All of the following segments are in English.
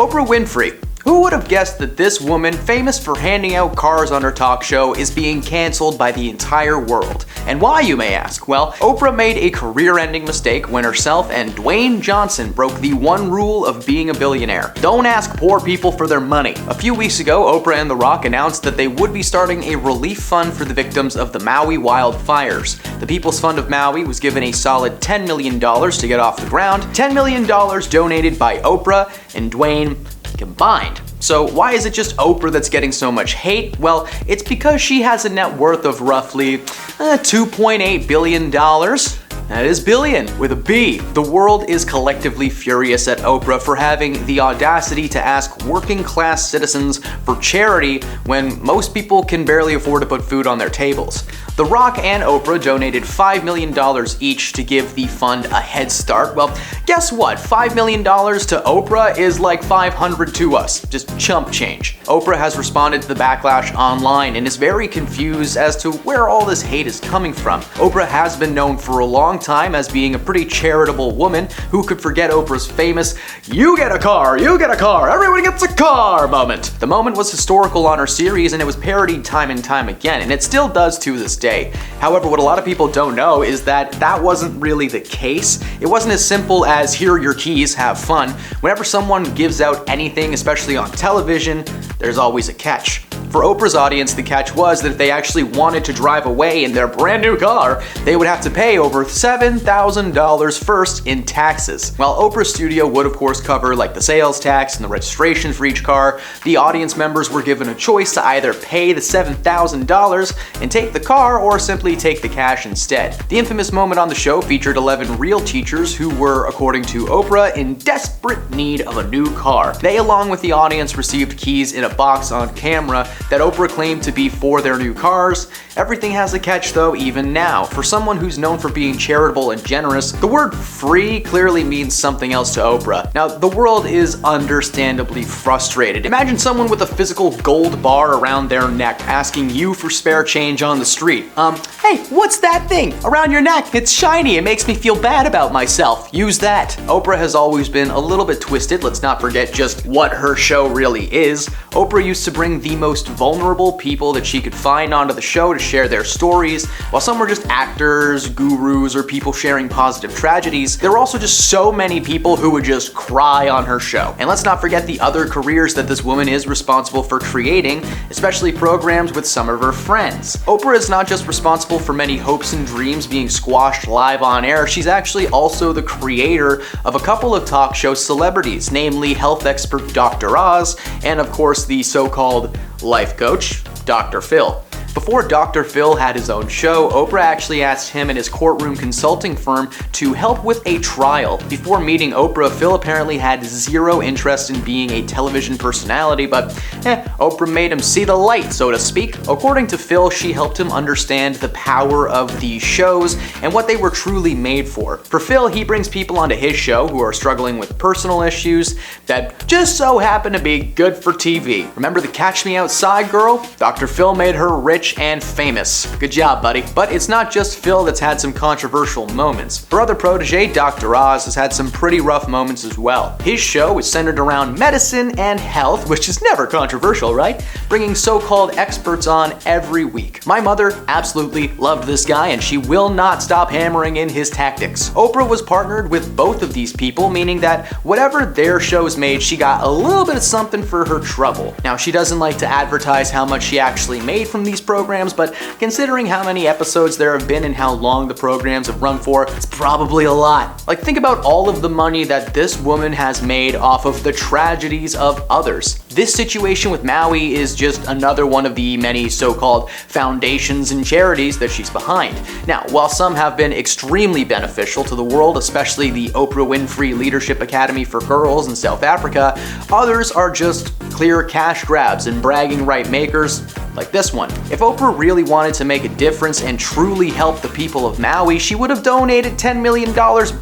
Oprah Winfrey. Who would have guessed that this woman, famous for handing out cars on her talk show, is being cancelled by the entire world? And why, you may ask? Well, Oprah made a career-ending mistake when herself and Dwayne Johnson broke the one rule of being a billionaire. Don't ask poor people for their money. A few weeks ago, Oprah and The Rock announced that they would be starting a relief fund for the victims of the Maui wildfires. The People's Fund of Maui was given a solid $10 million to get off the ground. $10 million donated by Oprah and Dwayne combined. So why is it just Oprah that's getting so much hate? Well, it's because she has a net worth of roughly $2.8 billion. That is billion with a B. The world is collectively furious at Oprah for having the audacity to ask working class citizens for charity when most people can barely afford to put food on their tables. The Rock and Oprah donated $5 million each to give the fund a head start. Well, guess what? $5 million to Oprah is like $500 to us. Just chump change. Oprah has responded to the backlash online and is very confused as to where all this hate is coming from. Oprah has been known for a long time as being a pretty charitable woman. Who could forget Oprah's famous "you get a car, everyone gets a car" moment? The moment was historical on her series and it was parodied time and time again, and it still does to this day. However, what a lot of people don't know is that that wasn't really the case. It wasn't as simple as "here are your keys, have fun." Whenever someone gives out anything, especially on television, there's always a catch. For Oprah's audience, the catch was that if they actually wanted to drive away in their brand new car, they would have to pay over $7,000 first in taxes. While Oprah's studio would of course cover like the sales tax and the registration for each car, the audience members were given a choice to either pay the $7,000 and take the car or simply take the cash instead. The infamous moment on the show featured 11 real teachers who were, according to Oprah, in desperate need of a new car. They, along with the audience, received keys in a box on camera that Oprah claimed to be for their new cars. Everything has a catch though, even now. For someone who's known for being charitable and generous, the word free clearly means something else to Oprah. Now, the world is understandably frustrated. Imagine someone with a physical gold bar around their neck asking you for spare change on the street. Hey, what's that thing around your neck? It's shiny, it makes me feel bad about myself. Use that. Oprah has always been a little bit twisted. Let's not forget just what her show really is. Oprah used to bring the most vulnerable people that she could find onto the show to share their stories. While some were just actors, gurus, or people sharing positive tragedies, there were also just so many people who would just cry on her show. And let's not forget the other careers that this woman is responsible for creating, especially programs with some of her friends. Oprah is not just responsible for many hopes and dreams being squashed live on air, she's actually also the creator of a couple of talk show celebrities, namely health expert Dr. Oz, and of course the so-called life coach, Dr. Phil. Before Dr. Phil had his own show, Oprah actually asked him and his courtroom consulting firm to help with a trial. Before meeting Oprah, Phil apparently had zero interest in being a television personality, but Oprah made him see the light, so to speak. According to Phil, she helped him understand the power of these shows and what they were truly made for. For Phil, he brings people onto his show who are struggling with personal issues that just so happen to be good for TV. Remember the Catch Me Outside girl? Dr. Phil made her rich and famous. Good job, buddy. But it's not just Phil that's had some controversial moments. Her other protege, Dr. Oz, has had some pretty rough moments as well. His show is centered around medicine and health, which is never controversial, right? Bringing so-called experts on every week. My mother absolutely loved this guy, and she will not stop hammering in his tactics. Oprah was partnered with both of these people, meaning that whatever their shows made, she got a little bit of something for her trouble. Now, she doesn't like to advertise how much she actually made from these programs, but considering how many episodes there have been and how long the programs have run for, it's probably a lot. Like, think about all of the money that this woman has made off of the tragedies of others. This situation with Maui is just another one of the many so-called foundations and charities that she's behind. Now, while some have been extremely beneficial to the world, especially the Oprah Winfrey Leadership Academy for Girls in South Africa, others are just clear cash grabs and bragging right makers like this one. If Oprah really wanted to make a difference and truly help the people of Maui, she would have donated $10 million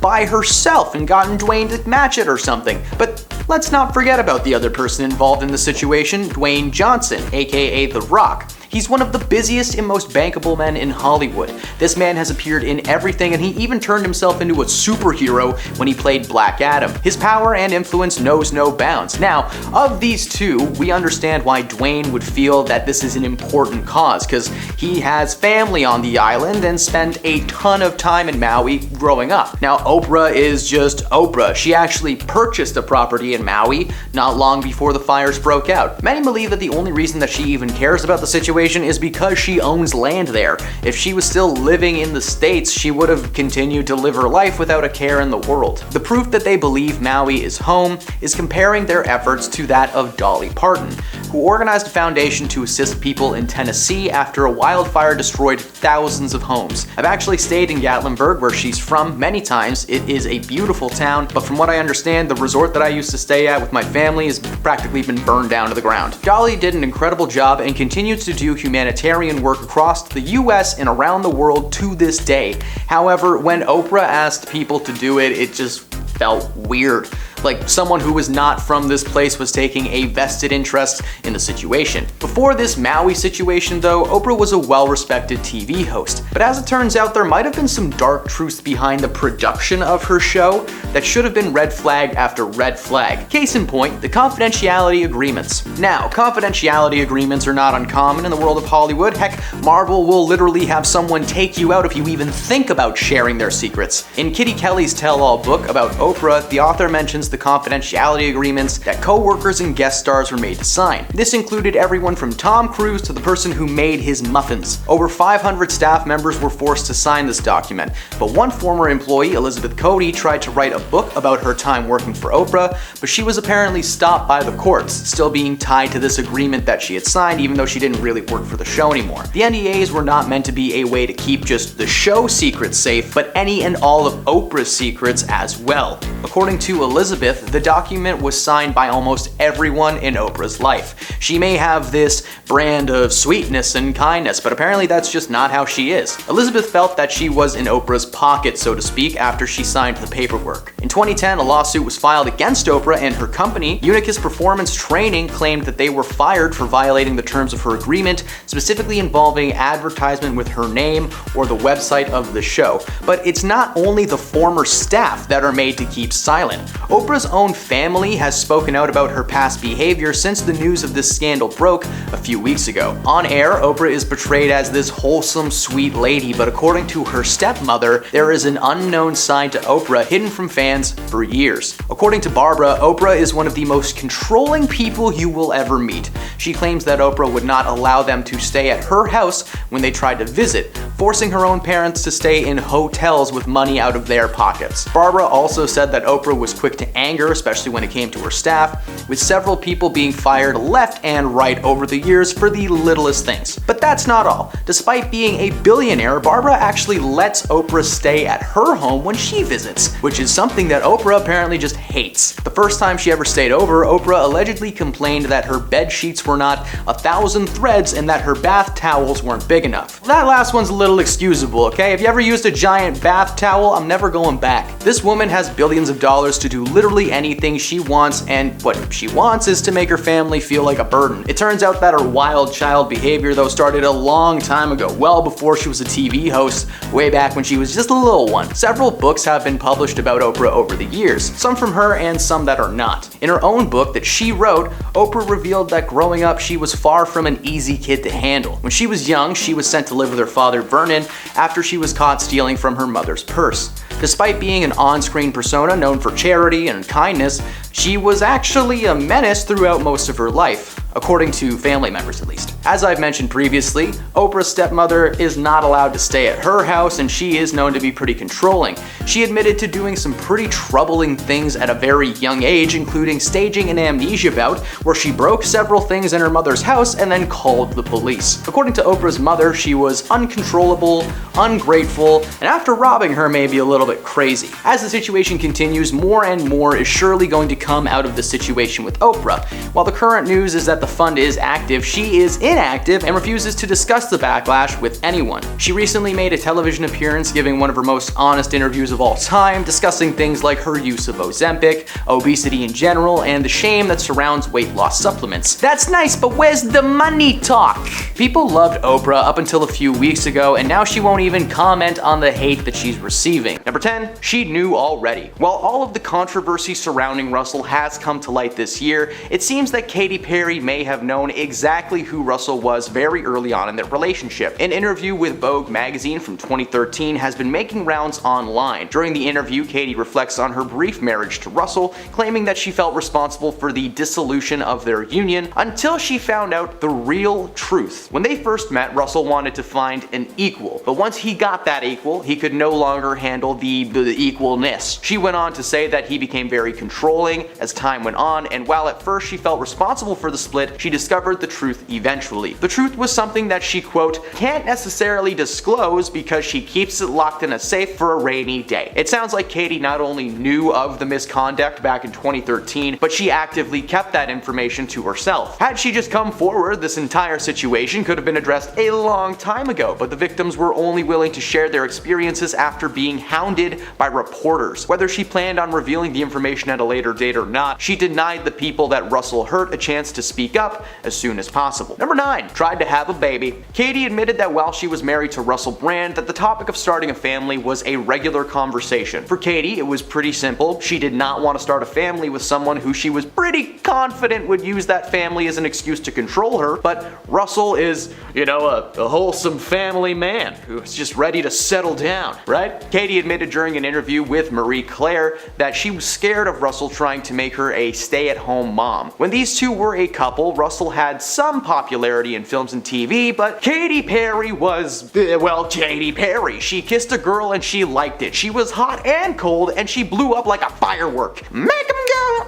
by herself and gotten Dwayne to match it or something. But let's not forget about the other person involved in the situation, Dwayne Johnson, aka The Rock. He's one of the busiest and most bankable men in Hollywood. This man has appeared in everything, and he even turned himself into a superhero when he played Black Adam. His power and influence knows no bounds. Now, of these two, we understand why Dwayne would feel that this is an important cause, because he has family on the island and spent a ton of time in Maui growing up. Now, Oprah is just Oprah. She actually purchased a property in Maui not long before the fires broke out. Many believe that the only reason that she even cares about the situation is because she owns land there. If she was still living in the States, she would have continued to live her life without a care in the world. The proof that they believe Maui is home is comparing their efforts to that of Dolly Parton, who organized a foundation to assist people in Tennessee after a wildfire destroyed thousands of homes. I've actually stayed in Gatlinburg, where she's from, many times. It is a beautiful town, but from what I understand, the resort that I used to stay at with my family has practically been burned down to the ground. Dolly did an incredible job and continues to do humanitarian work across the US and around the world to this day. However, when Oprah asked people to do it, it just felt weird. Like someone who was not from this place was taking a vested interest in the situation. Before this Maui situation though, Oprah was a well-respected TV host. But as it turns out, there might have been some dark truths behind the production of her show that should have been red flag after red flag. Case in point, the confidentiality agreements. Now, confidentiality agreements are not uncommon in the world of Hollywood. Heck, Marvel will literally have someone take you out if you even think about sharing their secrets. In Kitty Kelly's tell-all book about Oprah, the author mentions the confidentiality agreements that co-workers and guest stars were made to sign. This included everyone from Tom Cruise to the person who made his muffins. Over 500 staff members were forced to sign this document, but one former employee, Elizabeth Cody, tried to write a book about her time working for Oprah, but she was apparently stopped by the courts, still being tied to this agreement that she had signed even though she didn't really work for the show anymore. The NDAs were not meant to be a way to keep just the show secrets safe, but any and all of Oprah's secrets as well. According to Elizabeth, the document was signed by almost everyone in Oprah's life. She may have this brand of sweetness and kindness, but apparently that's just not how she is. Elizabeth felt that she was in Oprah's pocket, so to speak, after she signed the paperwork. In 2010, a lawsuit was filed against Oprah and her company. Unicus Performance Training claimed that they were fired for violating the terms of her agreement, specifically involving advertisement with her name or the website of the show. But it's not only the former staff that are made to keep silent. Oprah's own family has spoken out about her past behavior since the news of this scandal broke a few weeks ago. On air, Oprah is portrayed as this wholesome, sweet lady, but according to her stepmother, there is an unknown side to Oprah hidden from fans for years. According to Barbara, Oprah is one of the most controlling people you will ever meet. She claims that Oprah would not allow them to stay at her house when they tried to visit, forcing her own parents to stay in hotels with money out of their pockets. Barbara also said that Oprah was quick to anger, especially when it came to her staff, with several people being fired left and right over the years for the littlest things. But that's not all. Despite being a billionaire, Barbara actually lets Oprah stay at her home when she visits, which is something that Oprah apparently just hates. The first time she ever stayed over, Oprah allegedly complained that her bed sheets were not 1,000 threads and that her bath towels weren't big enough. That last one's a little excusable, okay? If you ever used a giant bath towel, I'm never going back. This woman has billions of dollars to do literally anything she wants, and what she wants is to make her family feel like a burden. It turns out that her wild child behavior though started a long time ago, well before she was a TV host, way back when she was just a little one. Several books have been published about Oprah over the years, some from her and some that are not. In her own book that she wrote, Oprah revealed that growing up she was far from an easy kid to handle. When she was young, she was sent to live with her father Vernon after she was caught stealing from her mother's purse. Despite being an on-screen persona known for charity and kindness, she was actually a menace throughout most of her life, according to family members at least. As I've mentioned previously, Oprah's stepmother is not allowed to stay at her house, and she is known to be pretty controlling. She admitted to doing some pretty troubling things at a very young age, including staging an amnesia bout where she broke several things in her mother's house and then called the police. According to Oprah's mother, she was uncontrollable, ungrateful, and after robbing her, maybe a little bit crazy. As the situation continues, more and more is surely going to come out of the situation with Oprah. While the current news is that that the fund is active, she is inactive and refuses to discuss the backlash with anyone. She recently made a television appearance giving one of her most honest interviews of all time, discussing things like her use of Ozempic, obesity in general, and the shame that surrounds weight loss supplements. That's nice, but where's the money talk? People loved Oprah up until a few weeks ago, and now she won't even comment on the hate that she's receiving. Number 10, she knew already. While all of the controversy surrounding Russell has come to light this year, it seems that Katy Perry may have known exactly who Russell was very early on in their relationship. An interview with Vogue magazine from 2013 has been making rounds online. During the interview, Katy reflects on her brief marriage to Russell, claiming that she felt responsible for the dissolution of their union until she found out the real truth. When they first met, Russell wanted to find an equal, but once he got that equal, he could no longer handle the equalness. She went on to say that he became very controlling as time went on, and while at first she felt responsible for the split, she discovered the truth eventually. The truth was something that she, quote, can't necessarily disclose because she keeps it locked in a safe for a rainy day. It sounds like Katy not only knew of the misconduct back in 2013, but she actively kept that information to herself. Had she just come forward, this entire situation could have been addressed a long time ago, but the victims were only willing to share their experiences after being hounded by reporters. Whether she planned on revealing the information at a later date or not, she denied the people that Russell hurt a chance to speak up as soon as possible. Number 9, tried to have a baby. Katy admitted that while she was married to Russell Brand, that the topic of starting a family was a regular conversation. For Katy, it was pretty simple. She did not want to start a family with someone who she was pretty confident would use that family as an excuse to control her, but Russell is, a wholesome family man who's just ready to settle down, right? Katy admitted during an interview with Marie Claire that she was scared of Russell trying to make her a stay-at-home mom. When these two were a couple, Russell had some popularity in films and TV, but Katy Perry was, Katy Perry. She kissed a girl and she liked it. She was hot and cold and she blew up like a firework. Make 'em go,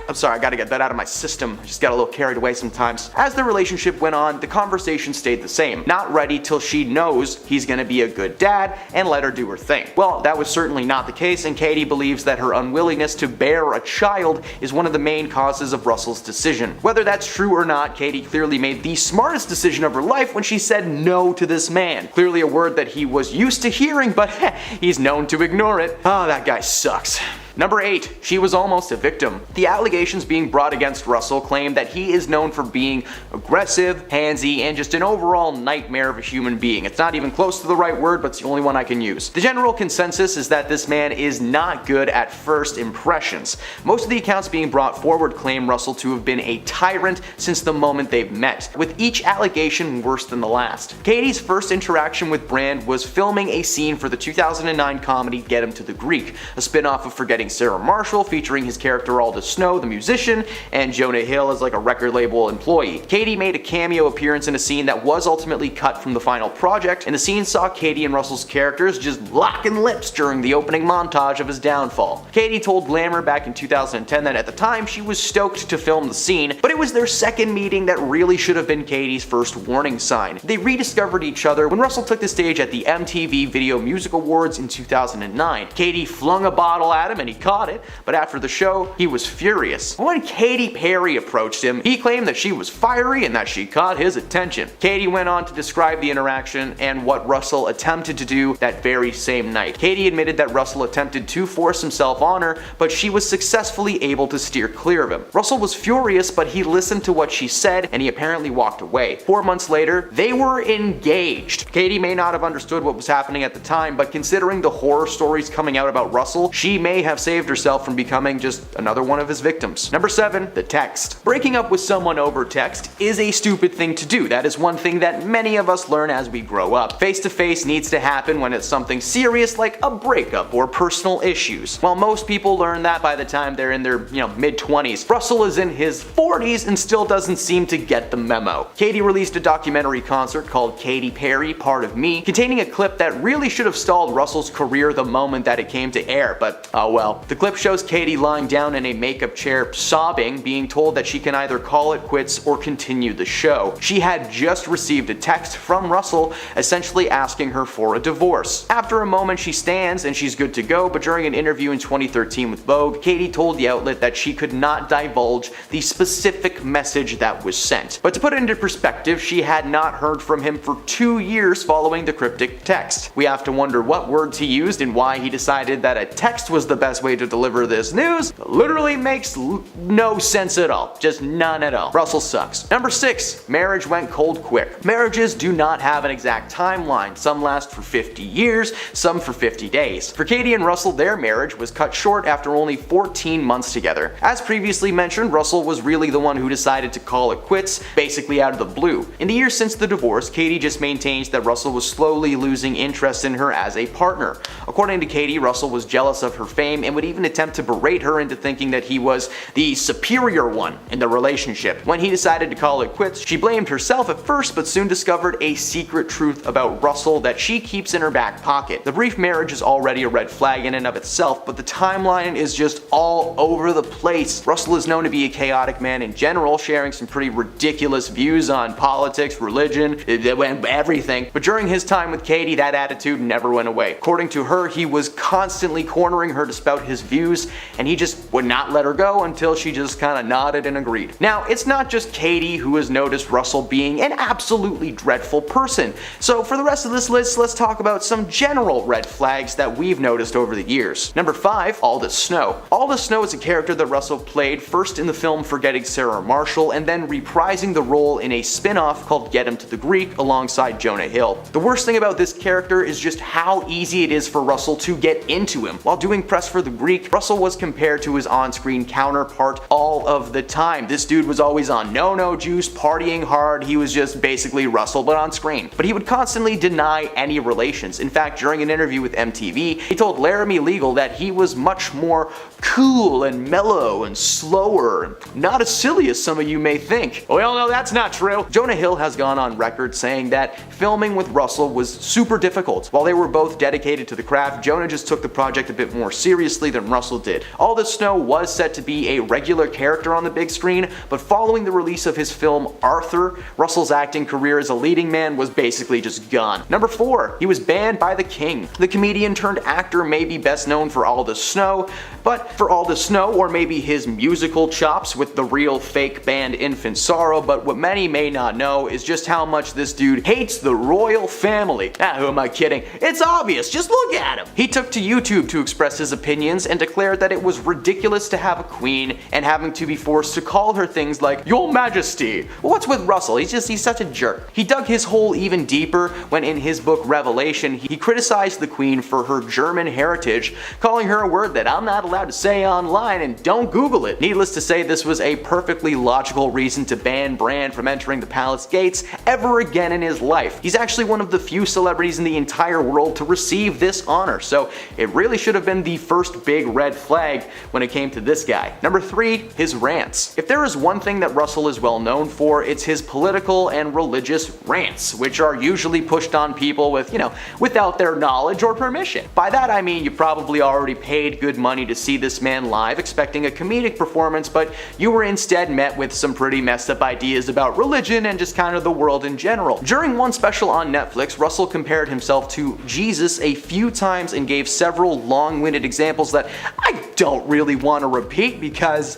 I'm sorry, I gotta get that out of my system. I just got a little carried away sometimes. As the relationship went on, the conversation stayed the same. Not ready till she knows he's gonna be a good dad and let her do her thing. Well, that was certainly not the case, and Katy believes that her unwillingness to bear a child is one of the main causes of Russell's decision. Whether that's true or not, Katy clearly made the smartest decision of her life when she said no to this man. Clearly a word that he was used to hearing, but he's known to ignore it. Oh, that guy sucks. Number 8, she was almost a victim. The allegations being brought against Russell claim that he is known for being aggressive, handsy, and just an overall nightmare of a human being. It's not even close to the right word, but it's the only one I can use. The general consensus is that this man is not good at first impressions. Most of the accounts being brought forward claim Russell to have been a tyrant since the moment they've met, with each allegation worse than the last. Katy's first interaction with Brand was filming a scene for the 2009 comedy Get Him to the Greek, a spin-off of Forgetting Sarah Marshall, featuring his character Aldous Snow, the musician, and Jonah Hill as like a record label employee. Katy made a cameo appearance in a scene that was ultimately cut from the final project, and the scene saw Katy and Russell's characters just locking lips during the opening montage of his downfall. Katy told Glamour back in 2010 that at the time she was stoked to film the scene, but it was their second meeting that really should have been Katy's first warning sign. They rediscovered each other when Russell took the stage at the MTV Video Music Awards in 2009. Katy flung a bottle at him and he caught it, but after the show, he was furious. When Katy Perry approached him, he claimed that she was fiery and that she caught his attention. Katy went on to describe the interaction and what Russell attempted to do that very same night. Katy admitted that Russell attempted to force himself on her, but she was successfully able to steer clear of him. Russell was furious, but he listened to what she said and he apparently walked away. 4 months later, they were engaged. Katy may not have understood what was happening at the time, but considering the horror stories coming out about Russell, she may have saved herself from becoming just another one of his victims. Number 7, the text. Breaking up with someone over text is a stupid thing to do. That is one thing that many of us learn as we grow up. Face-to-face needs to happen when it's something serious like a breakup or personal issues. While most people learn that by the time they're in their, mid-20s, Russell is in his 40s and still doesn't seem to get the memo. Katy released a documentary concert called Katy Perry, Part of Me, containing a clip that really should have stalled Russell's career the moment that it came to air, but oh well. LOL. The clip shows Katie lying down in a makeup chair, sobbing, being told that she can either call it quits or continue the show. She had just received a text from Russell essentially asking her for a divorce. After a moment she stands and she's good to go, but during an interview in 2013 with Vogue, Katie told the outlet that she could not divulge the specific message that was sent. But to put it into perspective, she had not heard from him for 2 years following the cryptic text. We have to wonder what words he used and why he decided that a text was the best way to deliver this news. It literally makes no sense at all. Just none at all. Russell sucks. Number 6. Marriage went cold quick. Marriages do not have an exact timeline. Some last for 50 years, some for 50 days. For Katie and Russell, their marriage was cut short after only 14 months together. As previously mentioned, Russell was really the one who decided to call it quits, basically out of the blue. In the years since the divorce, Katie just maintains that Russell was slowly losing interest in her as a partner. According to Katie, Russell was jealous of her fame and would even attempt to berate her into thinking that he was the superior one in the relationship. When he decided to call it quits, she blamed herself at first, but soon discovered a secret truth about Russell that she keeps in her back pocket. The brief marriage is already a red flag in and of itself, but the timeline is just all over the place. Russell is known to be a chaotic man in general, sharing some pretty ridiculous views on politics, religion, everything. But during his time with Katie, that attitude never went away. According to her, he was constantly cornering her to spout his views, and he just would not let her go until she just kind of nodded and agreed. Now, it's not just Katie who has noticed Russell being an absolutely dreadful person. So for the rest of this list, let's talk about some general red flags that we've noticed over the years. Number 5, Aldous Snow. Aldous Snow is a character that Russell played first in the film Forgetting Sarah Marshall and then reprising the role in a spin-off called Get Him to the Greek alongside Jonah Hill. The worst thing about this character is just how easy it is for Russell to get into him. While doing press for the Greek, Russell was compared to his on-screen counterpart all of the time. This dude was always on no-no juice, partying hard. He was just basically Russell but on screen. But he would constantly deny any relations. In fact, during an interview with MTV, he told Laramie Legal that he was much more cool and mellow and slower and not as silly as some of you may think. We all know that's not true. Jonah Hill has gone on record saying that filming with Russell was super difficult. While they were both dedicated to the craft, Jonah just took the project a bit more seriously than Russell did. Aldous Snow was set to be a regular character on the big screen, but following the release of his film Arthur, Russell's acting career as a leading man was basically just gone. Number 4, he was banned by the King. The comedian turned actor may be best known for Aldous Snow, but for Aldous Snow, or maybe his musical chops with the real fake band Infant Sorrow, but what many may not know is just how much this dude hates the royal family. Who am I kidding? It's obvious, just look at him! He took to YouTube to express his opinions and declared that it was ridiculous to have a queen and having to be forced to call her things like Your Majesty. What's with Russell? He's such a jerk. He dug his hole even deeper when in his book Revelation, he criticized the queen for her German heritage, calling her a word that I'm not allowed to say online and don't Google it. Needless to say, this was a perfectly logical reason to ban Bran from entering the palace gates ever again in his life. He's actually one of the few celebrities in the entire world to receive this honor, so it really should have been the first big red flag when it came to this guy. Number 3, his rants. If there is one thing that Russell is well known for, it's his political and religious rants, which are usually pushed on people with, without their knowledge or permission. By that I mean you probably already paid good money to see this man live expecting a comedic performance, but you were instead met with some pretty messed up ideas about religion and just kind of the world in general. During one special on Netflix, Russell compared himself to Jesus a few times and gave several long-winded examples that I don't really want to repeat because,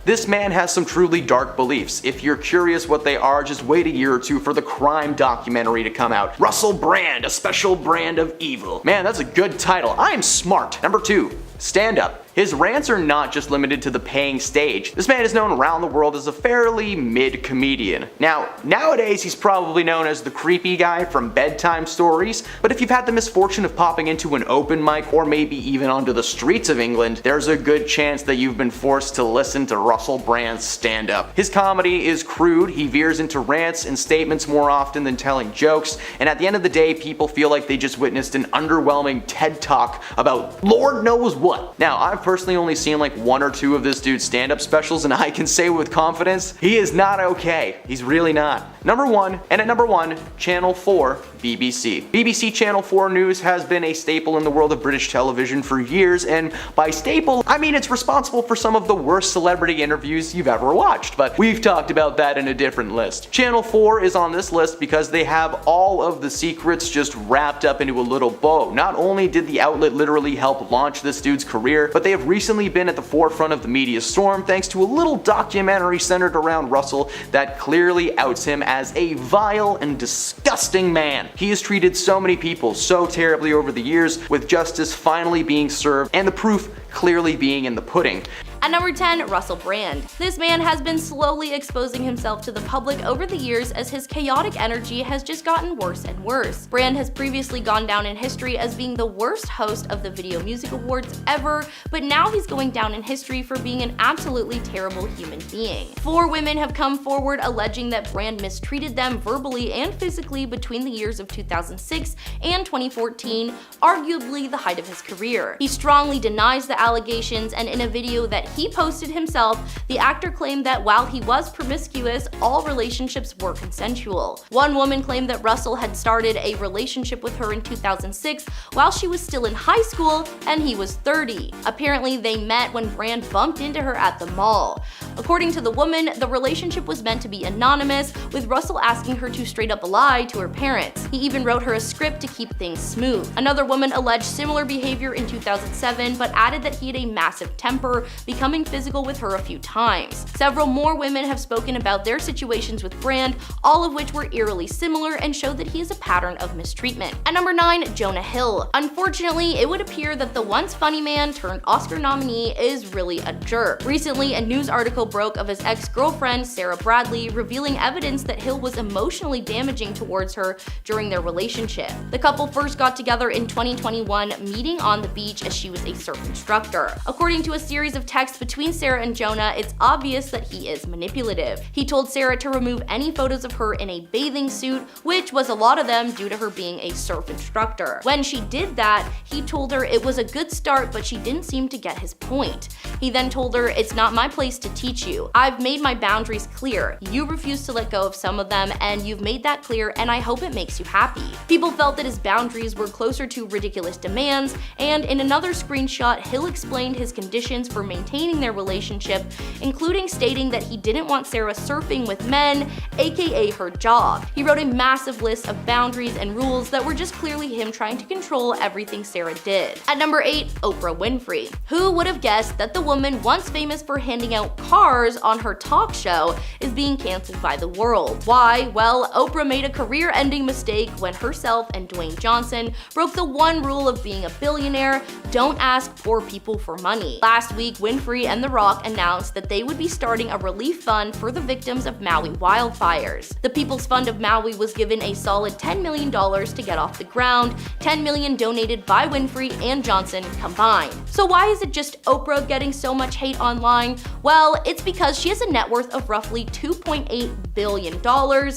this man has some truly dark beliefs. If you're curious what they are, just wait a year or two for the crime documentary to come out. Russell Brand, a special brand of evil. Man, that's a good title. I'm smart. Number 2, stand-up. His rants are not just limited to the paying stage. This man is known around the world as a fairly mid-comedian. Now, nowadays he's probably known as the creepy guy from Bedtime Stories, but if you've had the misfortune of popping into an open mic or maybe even onto the streets of England, there's a good chance that you've been forced to listen to Russell Brand's stand-up. His comedy is crude, he veers into rants and statements more often than telling jokes, and at the end of the day, people feel like they just witnessed an underwhelming TED Talk about Lord knows what. Now, I've personally only seen like 1 or 2 of this dude's stand-up specials, and I can say with confidence, he is not okay. He's really not. Number 1, and at number 1, Channel 4, BBC. BBC Channel 4 News has been a staple in the world of British television for years, and by staple, I mean it's responsible for some of the worst celebrity interviews you've ever watched, but we've talked about that in a different list. Channel 4 is on this list because they have all of the secrets just wrapped up into a little bow. Not only did the outlet literally help launch this dude's career, but they have recently been at the forefront of the media storm thanks to a little documentary centered around Russell that clearly outs him as a vile and disgusting man. He has treated so many people so terribly over the years, with justice finally being served and the proof clearly being in the pudding. At number 10, Russell Brand. This man has been slowly exposing himself to the public over the years as his chaotic energy has just gotten worse and worse. Brand has previously gone down in history as being the worst host of the Video Music Awards ever, but now he's going down in history for being an absolutely terrible human being. 4 women have come forward alleging that Brand mistreated them verbally and physically between the years of 2006 and 2014, arguably the height of his career. He strongly denies the allegations, and in a video that he posted himself, the actor claimed that while he was promiscuous, all relationships were consensual. One woman claimed that Russell had started a relationship with her in 2006 while she was still in high school and he was 30. Apparently, they met when Brand bumped into her at the mall. According to the woman, the relationship was meant to be anonymous, with Russell asking her to straight up lie to her parents. He even wrote her a script to keep things smooth. Another woman alleged similar behavior in 2007, but added that he had a massive temper, becoming physical with her a few times. Several more women have spoken about their situations with Brand, all of which were eerily similar and showed that he is a pattern of mistreatment. At number 9, Jonah Hill. Unfortunately, it would appear that the once funny man turned Oscar nominee is really a jerk. Recently, a news article broke of his ex-girlfriend, Sarah Bradley, revealing evidence that Hill was emotionally damaging towards her during their relationship. The couple first got together in 2021, meeting on the beach as she was a surf instructor. According to a series of texts between Sarah and Jonah, it's obvious that he is manipulative. He told Sarah to remove any photos of her in a bathing suit, which was a lot of them due to her being a surf instructor. When she did that, he told her it was a good start, but she didn't seem to get his point. He then told her, "It's not my place to teach you. I've made my boundaries clear. You refuse to let go of some of them, and you've made that clear, and I hope it makes you happy." People felt that his boundaries were closer to ridiculous demands, and in another screenshot, Hill explained his conditions for maintaining their relationship, including stating that he didn't want Sarah surfing with men, aka her job. He wrote a massive list of boundaries and rules that were just clearly him trying to control everything Sarah did. At number 8, Oprah Winfrey. Who would have guessed that the woman once famous for handing out cars on her talk show is being canceled by the world? Why? Well, Oprah made a career-ending mistake when herself and Dwayne Johnson broke the one rule of being a billionaire: don't ask poor people for money. Last week, Winfrey and The Rock announced that they would be starting a relief fund for the victims of Maui wildfires. The People's Fund of Maui was given a solid $10 million to get off the ground, $10 million donated by Winfrey and Johnson combined. So why is it just Oprah getting so much hate online? Well, it's because she has a net worth of roughly $2.8 billion,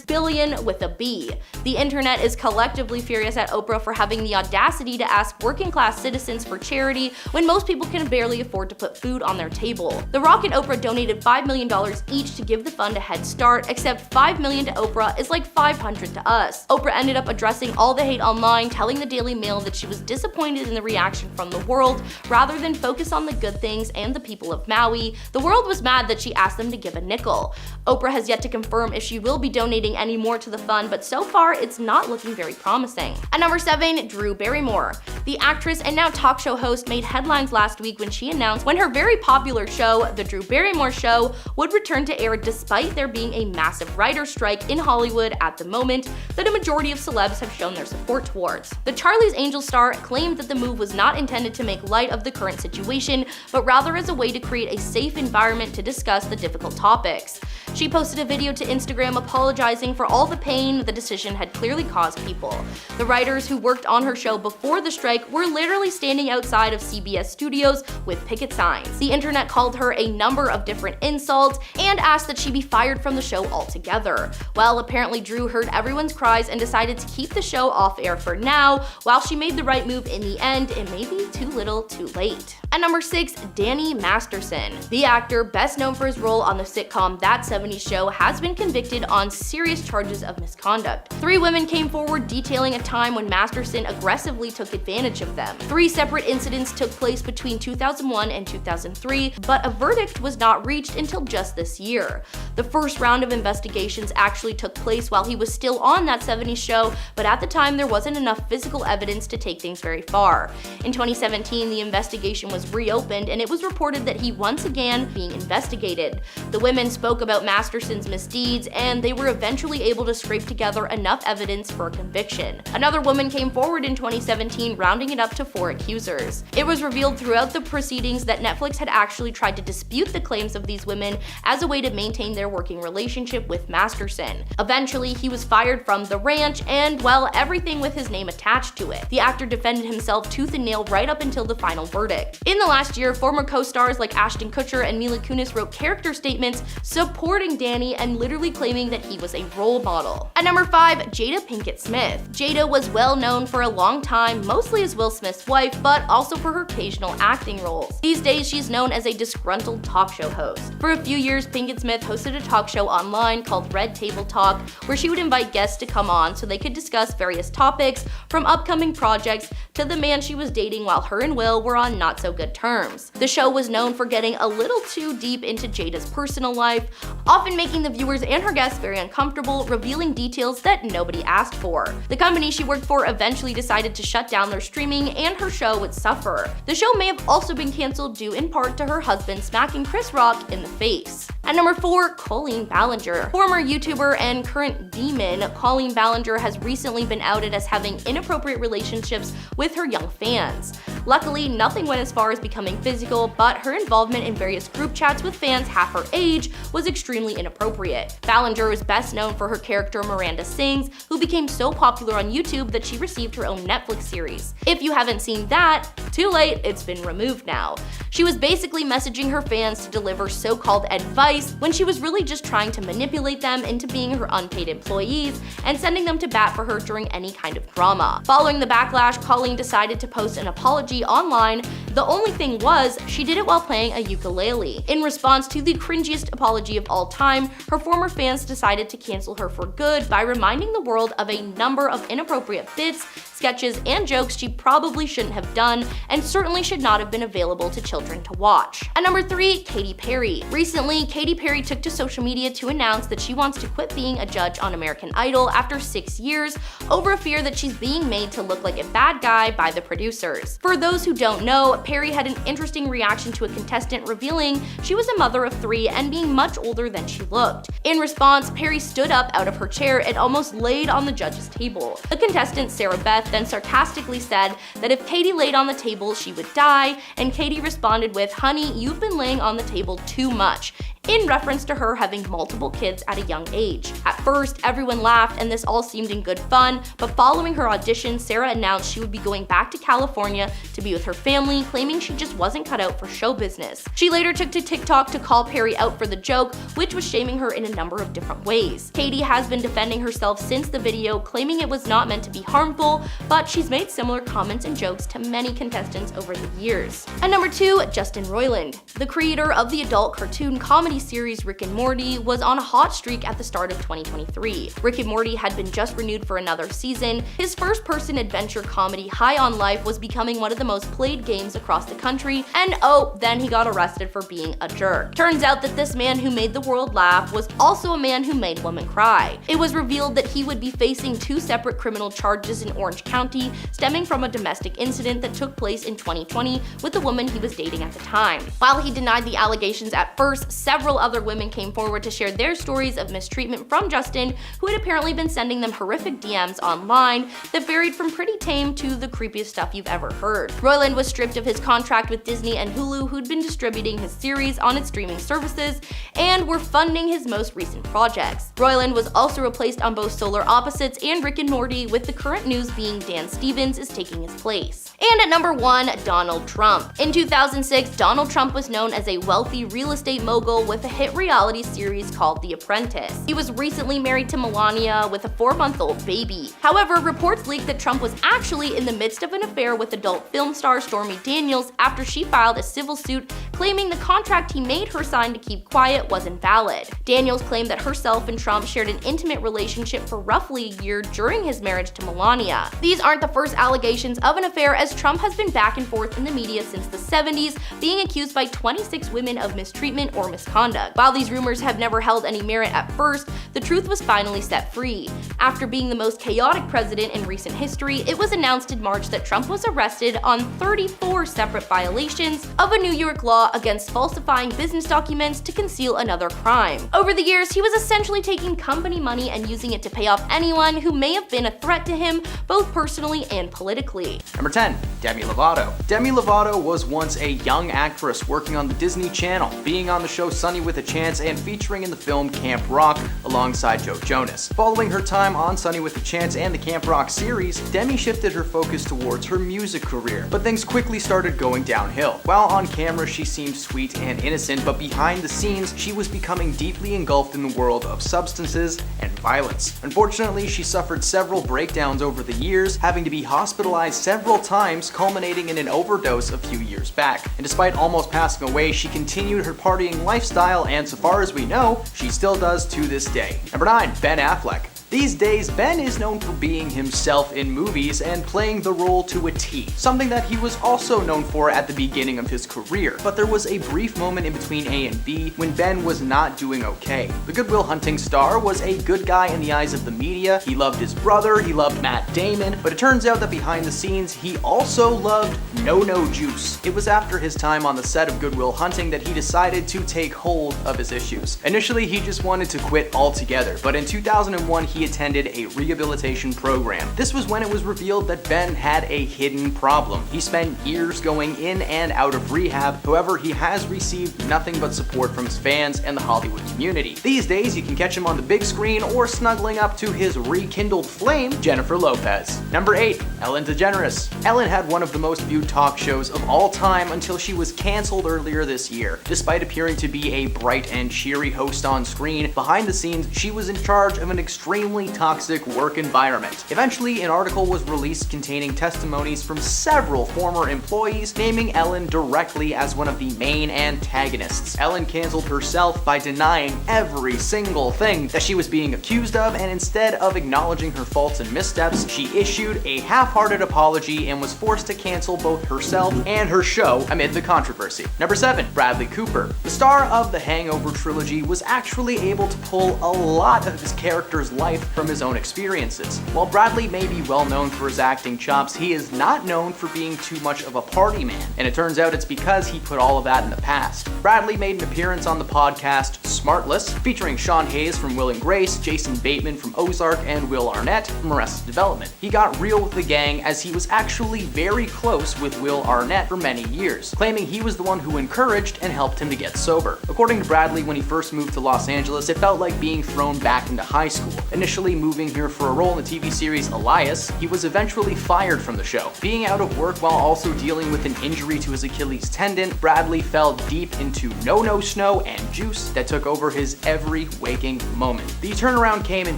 billion with a B. The internet is collectively furious at Oprah for having the audacity to ask working class citizens for charity when most people can barely afford to put food on their table. The Rock and Oprah donated $5 million each to give the fund a head start, except $5 million to Oprah is like $500 to us. Oprah ended up addressing all the hate online, telling the Daily Mail that she was disappointed in the reaction from the world rather than focus on the good things and the people of Maui. The world was mad that she asked them to give a nickel. Oprah has yet to confirm if she will be donating any more to the fund, but so far it's not looking very promising. At number 7, Drew Barrymore. The actress and now talk show host made headlines last week when she announced when her very popular show, The Drew Barrymore Show, would return to air despite there being a massive writer's strike in Hollywood at the moment that a majority of celebs have shown their support towards. The Charlie's Angels star claimed that the move was not intended to make light of the current situation, but rather as a way to create a safe environment to discuss the difficult topics. She posted a video to Instagram apologizing for all the pain the decision had clearly caused people. The writers who worked on her show before the strike were literally standing outside of CBS studios with picket signs. The internet called her a number of different insults and asked that she be fired from the show altogether. Well, apparently Drew heard everyone's cries and decided to keep the show off air for now. While she made the right move in the end, it may be too little too late. At number 6, Danny Masterson. The actor, best known for his role on the sitcom That 70s Show, has been convicted on serious charges of misconduct. 3 women came forward detailing a time when Masterson aggressively took advantage of them. 3 separate incidents took place between 2001 and 2003, but a verdict was not reached until just this year. The first round of investigations actually took place while he was still on That 70s Show, but at the time there wasn't enough physical evidence to take things very far. In 2017, the investigation was reopened, and it was reported that he once again being investigated. The women spoke about Masterson's misdeeds, and they were eventually able to scrape together enough evidence for a conviction. Another woman came forward in 2017, rounding it up to 4 accusers. It was revealed throughout the proceedings that Netflix had actually tried to dispute the claims of these women as a way to maintain their working relationship with Masterson. Eventually, he was fired from the ranch, and, well, everything with his name attached to it. The actor defended himself tooth and nail right up until the final verdict. In the last year, former co-stars like Ashton Kutcher and Mila Kunis wrote character statements supporting Danny and literally claiming that he was a role model. At number 5, Jada Pinkett Smith. Jada was well known for a long time, mostly as Will Smith's wife, but also for her occasional acting roles. These days, she's known as a disgruntled talk show host. For a few years, Pinkett Smith hosted a talk show online called Red Table Talk, where she would invite guests to come on so they could discuss various topics, from upcoming projects to the man she was dating while her and Will were on not so good terms. The show was known for getting a little too deep into Jada's personal life, often making the viewers and her guests very uncomfortable, revealing details that nobody asked for. The company she worked for eventually decided to shut down their streaming, and her show would suffer. The show may have also been canceled due in part to her husband smacking Chris Rock in the face. At number 4, Colleen Ballinger. Former YouTuber and current demon, Colleen Ballinger has recently been outed as having inappropriate relationships with her young fans. Luckily, nothing went as far as becoming physical, but her involvement in various group chats with fans half her age was extremely inappropriate. Ballinger was best known for her character Miranda Sings, who became so popular on YouTube that she received her own Netflix series. If you haven't seen that, too late, it's been removed now. She was basically messaging her fans to deliver so-called advice when she was really just trying to manipulate them into being her unpaid employees and sending them to bat for her during any kind of drama. Following the backlash, Colleen decided to post an apology online. The only thing was, she did it while playing a ukulele. In response to the cringiest apology of all time, her former fans decided to cancel her for good by reminding the world of a number of inappropriate bits, sketches, and jokes she probably shouldn't have done and certainly should not have been available to children to watch. At number 3, Katy Perry. Recently, Katy Perry took to social media to announce that she wants to quit being a judge on American Idol after 6 years over a fear that she's being made to look like a bad guy by the producers. For those who don't know, Perry had an interesting reaction to a contestant revealing she was a mother of 3 and being much older than she looked. In response, Perry stood up out of her chair and almost laid on the judge's table. The contestant, Sarah Beth, then sarcastically said that if Katy laid on the table, she would die, and Katy responded with, "Honey, you've been laying on the table too much," in reference to her having multiple kids at a young age. At first, everyone laughed and this all seemed in good fun, but following her audition, Sarah announced she would be going back to California to be with her family, claiming she just wasn't cut out for show business. She later took to TikTok to call Perry out for the joke, which was shaming her in a number of different ways. Katy has been defending herself since the video, claiming it was not meant to be harmful, but she's made similar comments and jokes to many contestants over the years. At number 2, Justin Roiland. The creator of the adult cartoon comedy series Rick and Morty was on a hot streak at the start of 2023. Rick and Morty had been just renewed for another season. His first-person adventure comedy High on Life was becoming one of the most played games across the country, and oh, then he got arrested for being a jerk. Turns out that this man who made the world laugh was also a man who made women cry. It was revealed that he would be facing 2 separate criminal charges in Orange County, stemming from a domestic incident that took place in 2020 with the woman he was dating at the time. While he denied the allegations at first, several Several other women came forward to share their stories of mistreatment from Justin, who had apparently been sending them horrific DMs online that varied from pretty tame to the creepiest stuff you've ever heard. Roiland was stripped of his contract with Disney and Hulu, who'd been distributing his series on its streaming services and were funding his most recent projects. Roiland was also replaced on both Solar Opposites and Rick and Morty, with the current news being Dan Stevens is taking his place. And at number 1, Donald Trump. In 2006, Donald Trump was known as a wealthy real estate mogul with a hit reality series called The Apprentice. He was recently married to Melania with a 4-month-old baby. However, reports leaked that Trump was actually in the midst of an affair with adult film star Stormy Daniels after she filed a civil suit claiming the contract he made her sign to keep quiet was invalid. Daniels claimed that herself and Trump shared an intimate relationship for roughly a year during his marriage to Melania. These aren't the first allegations of an affair, as Trump has been back and forth in the media since the 70s, being accused by 26 women of mistreatment or misconduct. While these rumors have never held any merit at first, the truth was finally set free. After being the most chaotic president in recent history, it was announced in March that Trump was arrested on 34 separate violations of a New York law against falsifying business documents to conceal another crime. Over the years, he was essentially taking company money and using it to pay off anyone who may have been a threat to him, both personally and politically. Number 10. Demi Lovato. Demi Lovato was once a young actress working on the Disney Channel, being on the show Sunny with a Chance and featuring in the film Camp Rock alongside Joe Jonas. Following her time on Sunny with a Chance and the Camp Rock series, Demi shifted her focus towards her music career, but things quickly started going downhill. While on camera she seemed sweet and innocent, but behind the scenes she was becoming deeply engulfed in the world of substances and violence. Unfortunately, she suffered several breakdowns over the years, having to be hospitalized several times, culminating in an overdose a few years back. And despite almost passing away, she continued her partying lifestyle, and so far as we know, she still does to this day. Number 9. Ben Affleck. These days, Ben is known for being himself in movies and playing the role to a T, something that he was also known for at the beginning of his career. But there was a brief moment in between A and B when Ben was not doing okay. The Good Will Hunting star was a good guy in the eyes of the media, he loved his brother, he loved Matt Damon, but it turns out that behind the scenes, he also loved no juice. It was after his time on the set of Good Will Hunting that he decided to take hold of his issues. Initially, he just wanted to quit altogether, but in 2001, he attended a rehabilitation program. This was when it was revealed that Ben had a hidden problem. He spent years going in and out of rehab, however, he has received nothing but support from his fans and the Hollywood community. These days, you can catch him on the big screen or snuggling up to his rekindled flame, Jennifer Lopez. Number 8. Ellen DeGeneres. Ellen had one of the most viewed talk shows of all time until she was canceled earlier this year. Despite appearing to be a bright and cheery host on screen, behind the scenes, she was in charge of an extremely toxic work environment. Eventually, an article was released containing testimonies from several former employees, naming Ellen directly as one of the main antagonists. Ellen canceled herself by denying every single thing that she was being accused of, and instead of acknowledging her faults and missteps, she issued a half-hearted apology and was forced to cancel both herself and her show amid the controversy. Number 7. Bradley Cooper. The star of the Hangover trilogy was actually able to pull a lot of his character's life from his own experiences. While Bradley may be well known for his acting chops, he is not known for being too much of a party man, and it turns out it's because he put all of that in the past. Bradley made an appearance on the podcast Smartless, featuring Sean Hayes from Will and Grace, Jason Bateman from Ozark, and Will Arnett from Arrested Development. He got real with the gang as he was actually very close with Will Arnett for many years, claiming he was the one who encouraged and helped him to get sober. According to Bradley, when he first moved to Los Angeles, it felt like being thrown back into high school. Initially moving here for a role in the TV series Elias, he was eventually fired from the show. Being out of work while also dealing with an injury to his Achilles tendon, Bradley fell deep into no snow and juice that took over his every waking moment. The turnaround came in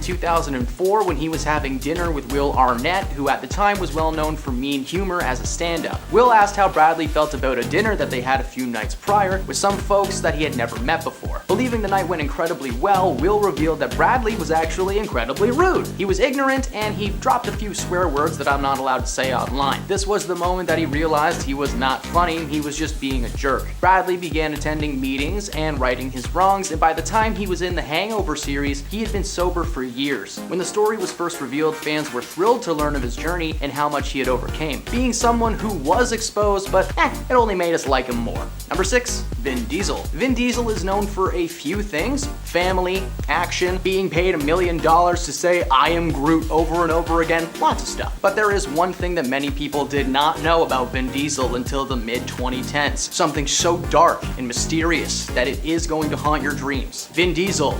2004 when he was having dinner with Will Arnett, who at the time was well known for mean humor as a stand-up. Will asked how Bradley felt about a dinner that they had a few nights prior with some folks that he had never met before. Believing the night went incredibly well, Will revealed that Bradley was actually incredibly rude. He was ignorant and he dropped a few swear words that I'm not allowed to say online. This was the moment that he realized he was not funny, he was just being a jerk. Bradley began attending meetings and righting his wrongs, and by the time he was in the Hangover series, he had been sober for years. When the story was first revealed, fans were thrilled to learn of his journey and how much he had overcame, being someone who was exposed, but it only made us like him more. Number 6. Vin Diesel. Vin Diesel is known for a a few things: family, action, being paid $1 million to say "I am Groot" over and over again, lots of stuff. But there is one thing that many people did not know about Vin Diesel until the mid-2010s. Something so dark and mysterious that it is going to haunt your dreams. Vin Diesel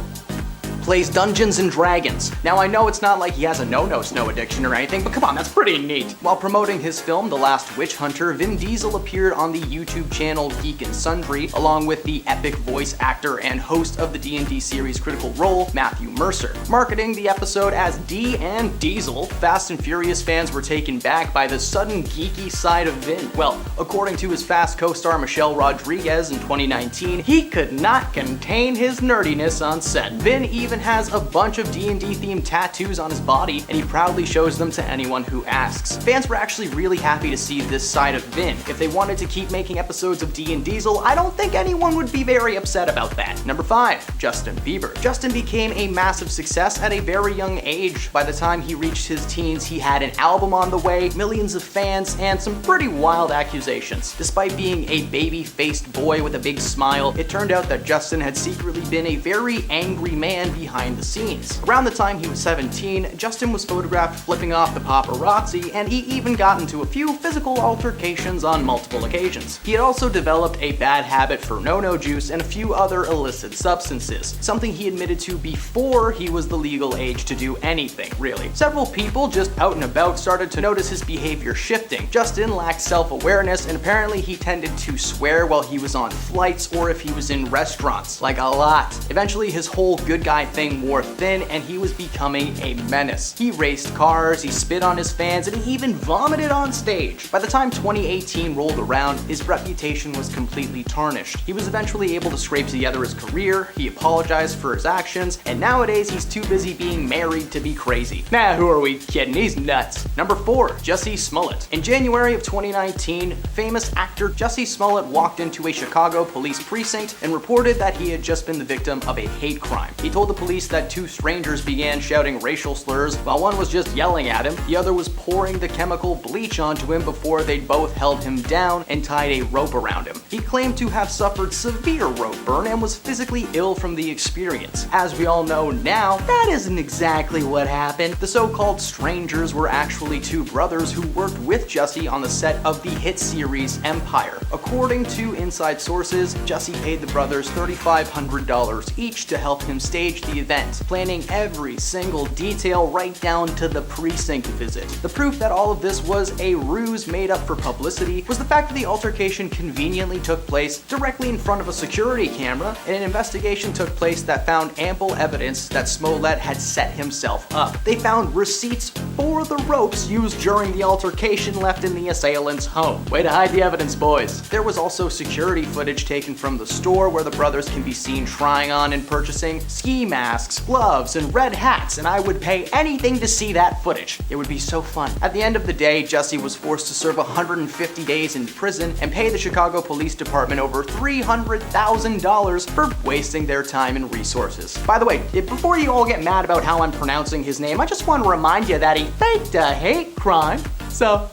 plays Dungeons and Dragons. Now, I know it's not like he has a no-no-snow addiction or anything, but come on, that's pretty neat. While promoting his film, The Last Witch Hunter, Vin Diesel appeared on the YouTube channel Geek and Sundry, along with the epic voice actor and host of the D&D series Critical Role, Matthew Mercer. Marketing the episode as D and Diesel, Fast and Furious fans were taken back by the sudden geeky side of Vin. Well, according to his Fast co-star Michelle Rodriguez in 2019, he could not contain his nerdiness on set. Vin even has a bunch of D&D themed tattoos on his body, and he proudly shows them to anyone who asks. Fans were actually really happy to see this side of Vin. If they wanted to keep making episodes of D and Diesel, I don't think anyone would be very upset about that. Number 5, Justin Bieber. Justin became a massive success at a very young age. By the time he reached his teens, he had an album on the way, millions of fans, and some pretty wild accusations. Despite being a baby-faced boy with a big smile, it turned out that Justin had secretly been a very angry man behind the scenes. Around the time he was 17, Justin was photographed flipping off the paparazzi, and he even got into a few physical altercations on multiple occasions. He had also developed a bad habit for no-no juice and a few other illicit substances, something he admitted to before he was the legal age to do anything, really. Several people just out and about started to notice his behavior shifting. Justin lacked self-awareness, and apparently he tended to swear while he was on flights or if he was in restaurants, like a lot. Eventually, his whole good guy thing wore thin, and he was becoming a menace. He raced cars, he spit on his fans, and he even vomited on stage. By the time 2018 rolled around, his reputation was completely tarnished. He was eventually able to scrape together his career, he apologized for his actions, and nowadays he's too busy being married to be crazy. Nah, who are we kidding? He's nuts. Number 4, Jussie Smollett. In January of 2019, famous actor Jussie Smollett walked into a Chicago police precinct and reported that he had just been the victim of a hate crime. He told the police that 2 strangers began shouting racial slurs, while one was just yelling at him, the other was pouring the chemical bleach onto him before they'd both held him down and tied a rope around him. He claimed to have suffered severe rope burn and was physically ill from the experience. As we all know now, that isn't exactly what happened. The so-called strangers were actually 2 brothers who worked with Jussie on the set of the hit series Empire. According to inside sources, Jussie paid the brothers $3,500 each to help him stage the event, planning every single detail right down to the precinct visit. The proof that all of this was a ruse made up for publicity was the fact that the altercation conveniently took place directly in front of a security camera, and an investigation took place that found ample evidence that Smollett had set himself up. They found receipts for the ropes used during the altercation left in the assailant's home. Way to hide the evidence, boys. There was also security footage taken from the store where the brothers can be seen trying on and purchasing ski masks, gloves, and red hats, and I would pay anything to see that footage. It would be so fun. At the end of the day, Jussie was forced to serve 150 days in prison and pay the Chicago Police Department over $300,000 for wasting their time and resources. By the way, before you all get mad about how I'm pronouncing his name, I just want to remind you that he faked a hate crime, so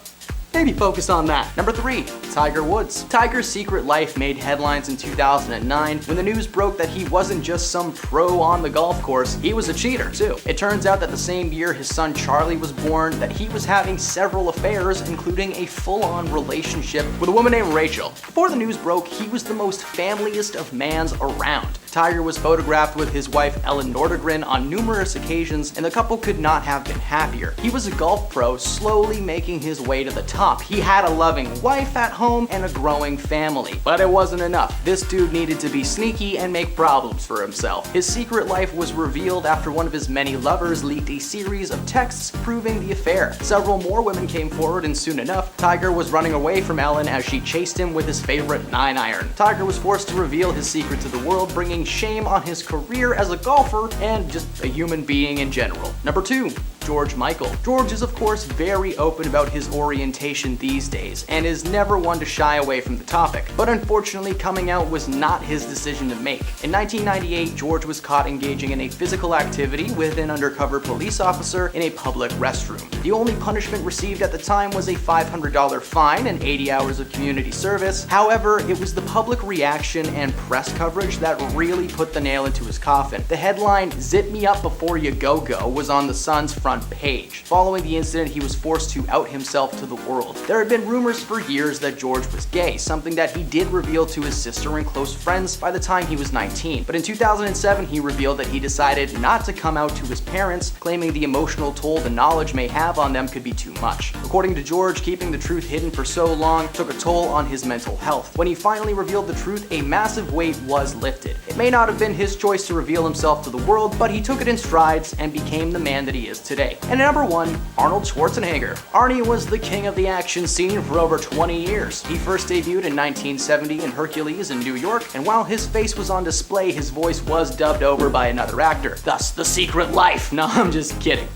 maybe focus on that. Number 3, Tiger Woods. Tiger's secret life made headlines in 2009 when the news broke that he wasn't just some pro on the golf course, he was a cheater too. It turns out that the same year his son Charlie was born, that he was having several affairs, including a full-on relationship with a woman named Rachel. Before the news broke, he was the most familiest of mans around. Tiger was photographed with his wife Ellen Nordegren on numerous occasions, and the couple could not have been happier. He was a golf pro, slowly making his way to the top. He had a loving wife at home and a growing family. But it wasn't enough. This dude needed to be sneaky and make problems for himself. His secret life was revealed after one of his many lovers leaked a series of texts proving the affair. Several more women came forward, and soon enough, Tiger was running away from Ellen as she chased him with his favorite 9-iron. Tiger was forced to reveal his secret to the world, bringing shame on his career as a golfer and just a human being in general. Number 2, George Michael. George is of course very open about his orientation these days, and is never one to shy away from the topic. But unfortunately, coming out was not his decision to make. In 1998, George was caught engaging in a physical activity with an undercover police officer in a public restroom. The only punishment received at the time was a $500 fine and 80 hours of community service. However, it was the public reaction and press coverage that really put the nail into his coffin. The headline, "Zip me up before you go-go," was on the Sun's front page. Following the incident, he was forced to out himself to the world. There had been rumors for years that George was gay, something that he did reveal to his sister and close friends by the time he was 19. But in 2007, he revealed that he decided not to come out to his parents, claiming the emotional toll the knowledge may have on them could be too much. According to George, keeping the truth hidden for so long took a toll on his mental health. When he finally revealed the truth, a massive weight was lifted. It may not have been his choice to reveal himself to the world, but he took it in strides and became the man that he is today. And at number 1, Arnold Schwarzenegger. Arnie was the king of the action scene for over 20 years. He first debuted in 1970 in Hercules in New York, and while his face was on display, his voice was dubbed over by another actor. Thus, the secret life. No, I'm just kidding.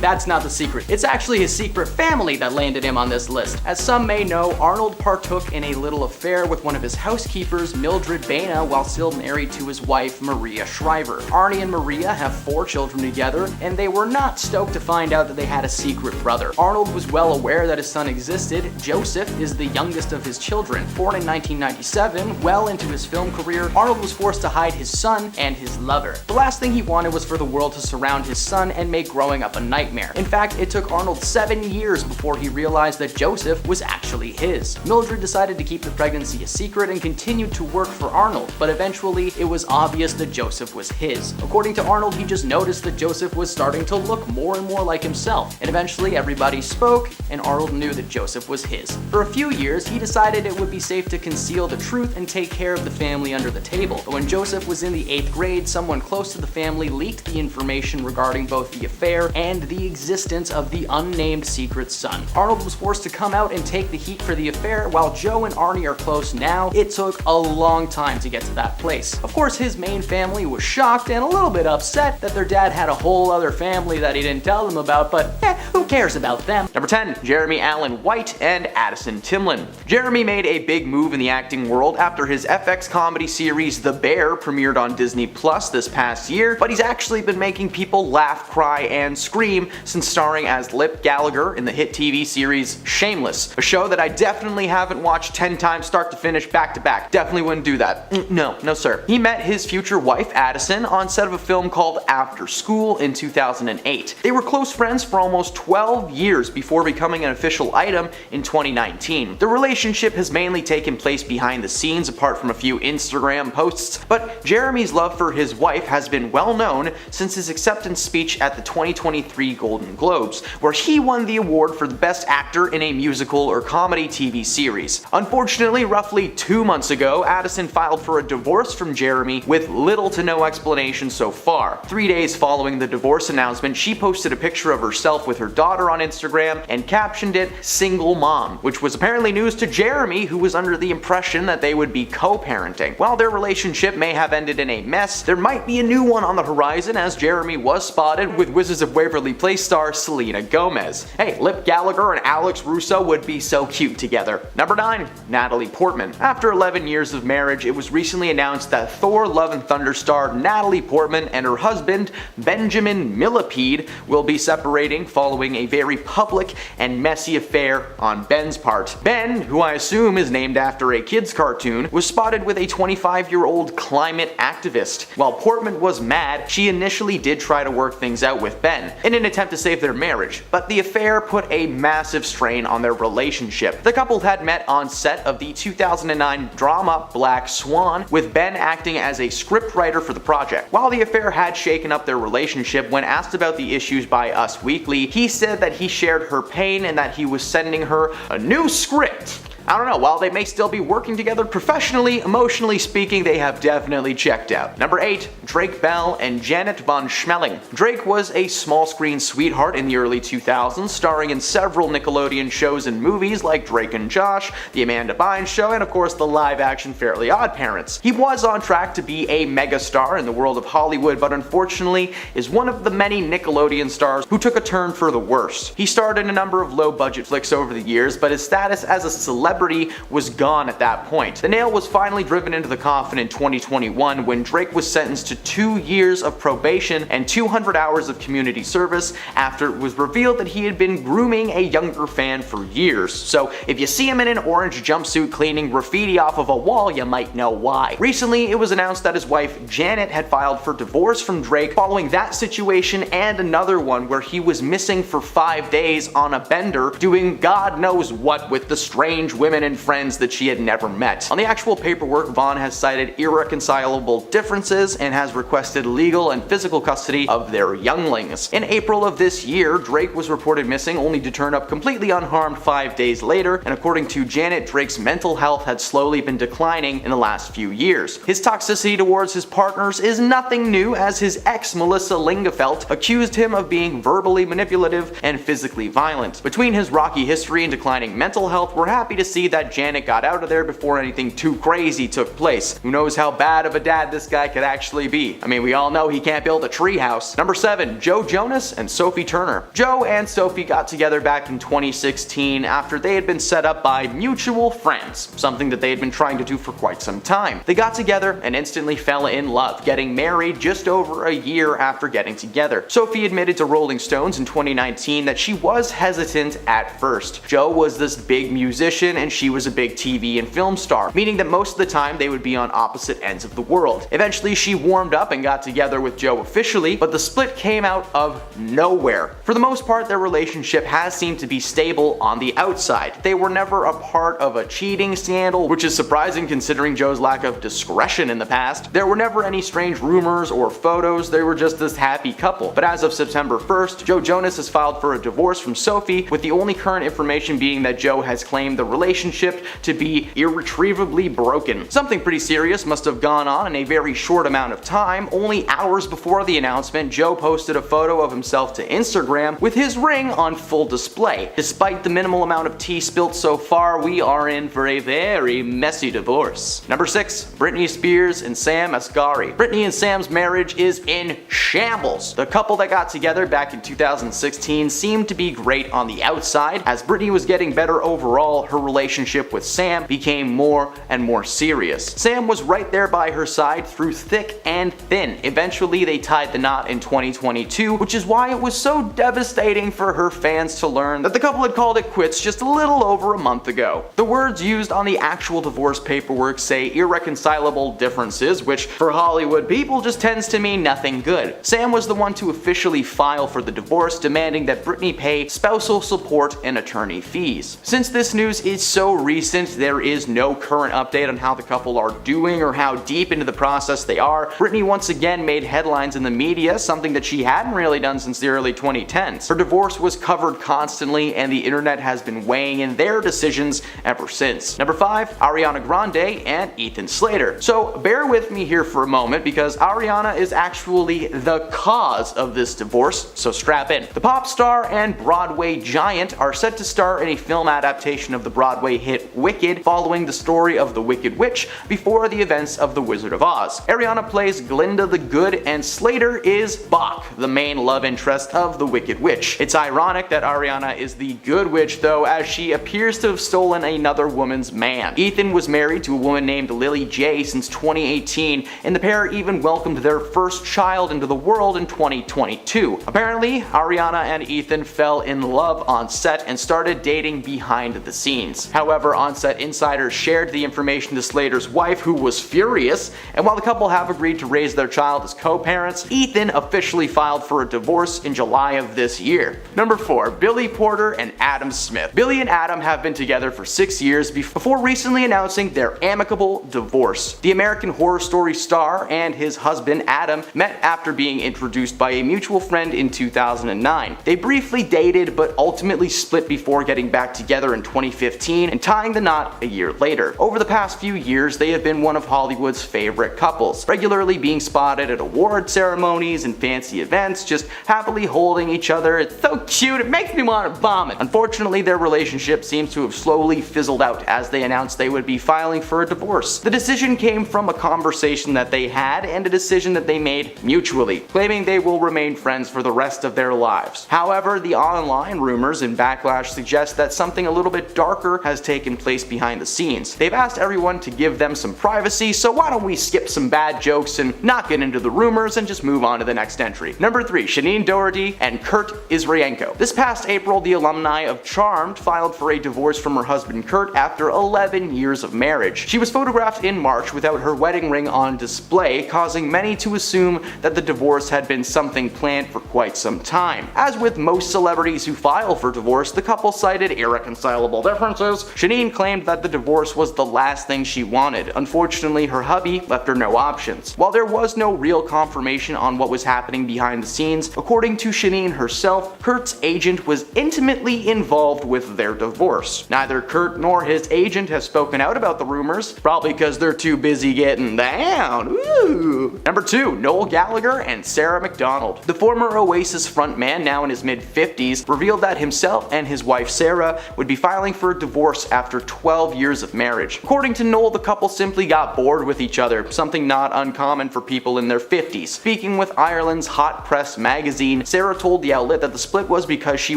That's not the secret. It's actually his secret family that landed him on this list. As some may know, Arnold partook in a little affair with one of his housekeepers, Mildred Baina, while still married to his wife, Maria Shriver. Arnie and Maria have 4 children together, and they were not stoked to find out that they had a secret brother. Arnold was well aware that his son existed. Joseph is the youngest of his children. Born in 1997, well into his film career, Arnold was forced to hide his son and his lover. The last thing he wanted was for the world to surround his son and make growing up a nightmare. In fact, it took Arnold 7 years before he realized that Joseph was actually his. Mildred decided to keep the pregnancy a secret and continued to work for Arnold, but eventually it was obvious that Joseph was his. According to Arnold, he just noticed that Joseph was starting to look more and more like himself, and eventually everybody spoke, and Arnold knew that Joseph was his. For a few years, he decided it would be safe to conceal the truth and take care of the family under the table. But when Joseph was in the 8th grade, someone close to the family leaked the information regarding both the affair and the existence of the unnamed secret son. Arnold was forced to come out and take the heat for the affair. While Joe and Arnie are close now, it took a long time to get to that place. Of course, his main family was shocked and a little bit upset that their dad had a whole other family that he didn't tell them about, but who cares about them? Number 10, Jeremy Allen White and Addison Timlin. Jeremy made a big move in the acting world after his FX comedy series The Bear premiered on Disney Plus this past year, but he's actually been making people laugh, cry, and scream since starring as Lip Gallagher in the hit TV series Shameless, a show that I definitely haven't watched 10 times start to finish back to back. Definitely wouldn't do that. No sir. He met his future wife Addison on set of a film called After School in 2008. They were close friends for almost 12 years before becoming an official item in 2019. The relationship has mainly taken place behind the scenes apart from a few Instagram posts, but Jeremy's love for his wife has been well known since his acceptance speech at the 2023 Golden Globes, where he won the award for the best actor in a musical or comedy TV series. Unfortunately, roughly 2 months ago, Addison filed for a divorce from Jeremy with little to no explanation so far. 3 days following the divorce announcement, she posted a picture of herself with her daughter on Instagram and captioned it "Single Mom," which was apparently news to Jeremy, who was under the impression that they would be co-parenting. While their relationship may have ended in a mess, there might be a new one on the horizon, as Jeremy was spotted with Wizards of Waverly Place star Selena Gomez. Hey, Lip Gallagher and Alex Russo would be so cute together. Number 9, Natalie Portman. After 11 years of marriage, it was recently announced that Thor: Love and Thunder star Natalie Portman and her husband, Benjamin Millipede, will be separating following a very public and messy affair on Ben's part. Ben, who I assume is named after a kid's cartoon, was spotted with a 25-year-old climate activist. While Portman was mad, she initially did try to work things out with Ben in an attempt to save their marriage, but the affair put a massive strain on their relationship. The couple had met on set of the 2009 drama Black Swan, with Ben acting as a scriptwriter for the project. While the affair had shaken up their relationship, when asked about the issues by Us Weekly, he said that he shared her pain and that he was sending her a new script. I don't know, while they may still be working together professionally, emotionally speaking, they have definitely checked out. Number 8, Drake Bell and Janet von Schmeling. Drake was a small screen sweetheart in the early 2000s, starring in several Nickelodeon shows and movies like Drake and Josh, The Amanda Bynes Show, and of course the live-action Fairly Odd Parents. He was on track to be a megastar in the world of Hollywood, but unfortunately is one of the many Nickelodeon stars who took a turn for the worse. He starred in a number of low-budget flicks over the years, but his status as a celebrity was gone at that point. The nail was finally driven into the coffin in 2021 when Drake was sentenced to 2 years of probation and 200 hours of community service after it was revealed that he had been grooming a younger fan for years. So if you see him in an orange jumpsuit cleaning graffiti off of a wall, you might know why. Recently, it was announced that his wife Janet had filed for divorce from Drake following that situation and another one where he was missing for 5 days on a bender doing God knows what with the strange women and friends that she had never met. On the actual paperwork, Vaughn has cited irreconcilable differences and has requested legal and physical custody of their younglings. In April of this year, Drake was reported missing only to turn up completely unharmed 5 days later, and according to Janet, Drake's mental health had slowly been declining in the last few years. His toxicity towards his partners is nothing new, as his ex Melissa Lingefelt accused him of being verbally manipulative and physically violent. Between his rocky history and declining mental health, we're happy to see that Janet got out of there before anything too crazy took place. Who knows how bad of a dad this guy could actually be? I mean, we all know he can't build a treehouse. Number 7, Joe Jonas and Sophie Turner. Joe and Sophie got together back in 2016 after they had been set up by mutual friends, something that they had been trying to do for quite some time. They got together and instantly fell in love, getting married just over a year after getting together. Sophie admitted to Rolling Stones in 2019 that she was hesitant at first. Joe was this big musician and she was a big TV and film star, meaning that most of the time they would be on opposite ends of the world. Eventually she warmed up and got together with Joe officially, but the split came out of nowhere. For the most part, their relationship has seemed to be stable on the outside. They were never a part of a cheating scandal, which is surprising considering Joe's lack of discretion in the past. There were never any strange rumors or photos, they were just this happy couple. But as of September 1st, Joe Jonas has filed for a divorce from Sophie, with the only current information being that Joe has claimed the relationship to be irretrievably broken. Something pretty serious must have gone on in a very short amount of time. Only hours before the announcement, Joe posted a photo of himself to Instagram with his ring on full display. Despite the minimal amount of tea spilt so far, we are in for a very messy divorce. Number 6, Britney Spears and Sam Asghari. Britney and Sam's marriage is in shambles. The couple that got together back in 2016 seemed to be great on the outside. As Britney was getting better overall, her relationship with Sam became more and more serious. Sam was right there by her side through thick and thin. Eventually they tied the knot in 2022, which is why it was so devastating for her fans to learn that the couple had called it quits just a little over a month ago. The words used on the actual divorce paperwork say irreconcilable differences, which for Hollywood people just tends to mean nothing good. Sam was the one to officially file for the divorce, demanding that Britney pay spousal support and attorney fees. Since this news is so recent, there is no current update on how the couple are doing or how deep into the process they are. Britney once again made headlines in the media, something that she hadn't really done since the early 2010s. Her divorce was covered constantly, and the internet has been weighing in their decisions ever since. Number 5, Ariana Grande and Ethan Slater. So bear with me here for a moment, because Ariana is actually the cause of this divorce, so strap in. The pop star and Broadway giant are set to star in a film adaptation of the Broadway hit Wicked, following the story of the Wicked Witch before the events of The Wizard of Oz. Ariana plays Glinda the Good, and Slater is Bach, the main love interest of the Wicked Witch. It's ironic that Ariana is the good witch though, as she appears to have stolen another woman's man. Ethan was married to a woman named Lily J since 2018, and the pair even welcomed their first child into the world in 2022. Apparently, Ariana and Ethan fell in love on set and started dating behind the scenes. However, on-set insiders shared the information to Slater's wife, who was furious, and while the couple have agreed to raise their child as co-parents, Ethan officially filed for a divorce in July of this year. Number 4, Billy Porter and Adam Smith. Billy and Adam have been together for 6 years before recently announcing their amicable divorce. The American Horror Story star and his husband Adam met after being introduced by a mutual friend in 2009. They briefly dated but ultimately split before getting back together in 2015 2018 and tying the knot a year later. Over the past few years, they have been one of Hollywood's favorite couples, regularly being spotted at award ceremonies and fancy events, just happily holding each other. It's so cute, it makes me want to vomit. Unfortunately, their relationship seems to have slowly fizzled out as they announced they would be filing for a divorce. The decision came from a conversation that they had and a decision that they made mutually, claiming they will remain friends for the rest of their lives. However, the online rumors and backlash suggest that something a little bit darker has taken place behind the scenes. They've asked everyone to give them some privacy, so why don't we skip some bad jokes and not get into the rumors and just move on to the next entry. Number 3, Shanine Doherty and Kurt Israenko. This past April, the alumni of Charmed filed for a divorce from her husband Kurt after 11 years of marriage. She was photographed in March without her wedding ring on display, causing many to assume that the divorce had been something planned for quite some time. As with most celebrities who file for divorce, the couple cited irreconcilable differences. Shanine claimed that the divorce was the last thing she wanted. Unfortunately, her hubby left her no options. While there was no real confirmation on what was happening behind the scenes, according to Shanine herself, Kurt's agent was intimately involved with their divorce. Neither Kurt nor his agent have spoken out about the rumors, probably because they're too busy getting down. Ooh. Number 2, Noel Gallagher and Sarah McDonald. The former Oasis frontman, now in his mid-50s, revealed that himself and his wife Sarah would be filing for a divorce after 12 years of marriage. According to Noel, the couple simply got bored with each other, something not uncommon for people in their 50s. Speaking with Ireland's Hot Press magazine, Sarah told the outlet that the split was because she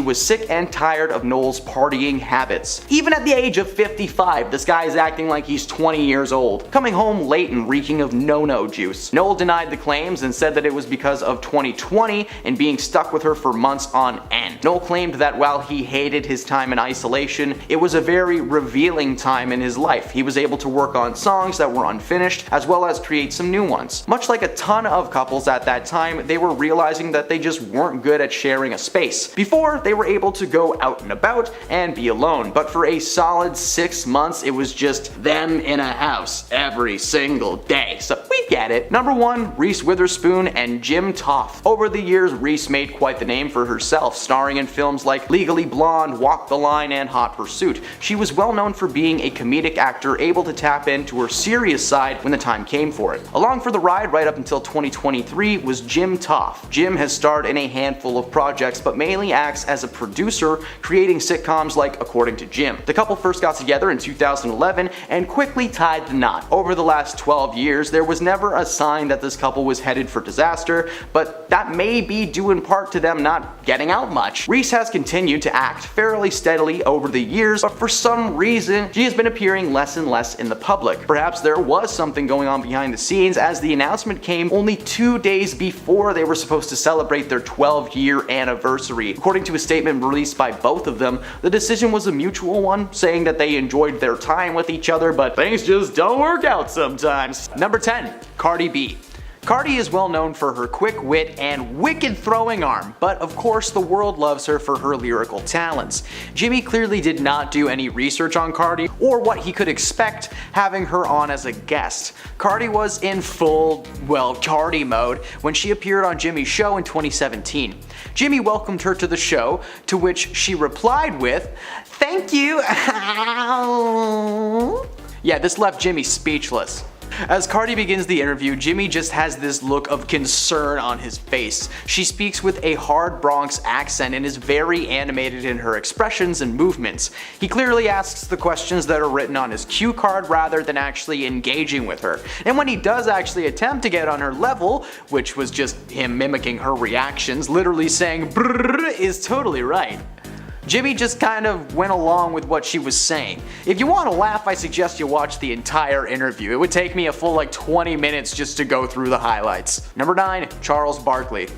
was sick and tired of Noel's partying habits. Even at the age of 55, this guy is acting like he's 20 years old, coming home late and reeking of no-no juice. Noel denied the claims and said that it was because of 2020 and being stuck with her for months on end. Noel claimed that while he hated his time in isolation, it was a very revealing time in his life. He was able to work on songs that were unfinished, as well as create some new ones. Much like a ton of couples at that time, they were realizing that they just weren't good at sharing a space. Before, they were able to go out and about and be alone, but for a solid 6 months, it was just them in a house every single day. So we get it. Number 1, Reese Witherspoon and Jim Toth. Over the years, Reese made quite the name for herself, starring in films like Legally Blonde, Walk the Line, and Hot Pursuit. She was well known for being a comedic actor able to tap into her serious side when the time came for it. Along for the ride right up until 2023 was Jim Toth. Jim has starred in a handful of projects, but mainly acts as a producer, creating sitcoms like According to Jim. The couple first got together in 2011 and quickly tied the knot. Over the last 12 years, there was never a sign that this couple was headed for disaster, but that may be due in part to them not getting out much. Reese has continued to act fairly steadily over the years, but for some reason, she has been appearing less and less in the public. Perhaps there was something going on behind the scenes, as the announcement came only 2 days before they were supposed to celebrate their 12-year anniversary. According to a statement released by both of them, the decision was a mutual one, saying that they enjoyed their time with each other, but things just don't work out sometimes. Number 10, Cardi B. Cardi is well known for her quick wit and wicked throwing arm, but of course the world loves her for her lyrical talents. Jimmy clearly did not do any research on Cardi or what he could expect having her on as a guest. Cardi was in full, Cardi mode when she appeared on Jimmy's show in 2017. Jimmy welcomed her to the show, to which she replied with, "Thank you." Yeah, this left Jimmy speechless. As Cardi begins the interview, Jimmy just has this look of concern on his face. She speaks with a hard Bronx accent and is very animated in her expressions and movements. He clearly asks the questions that are written on his cue card rather than actually engaging with her. And when he does actually attempt to get on her level, which was just him mimicking her reactions, literally saying "brrr" is totally right. Jimmy just kind of went along with what she was saying. If you want to laugh, I suggest you watch the entire interview. It would take me a full 20 minutes just to go through the highlights. Number 9, Charles Barkley.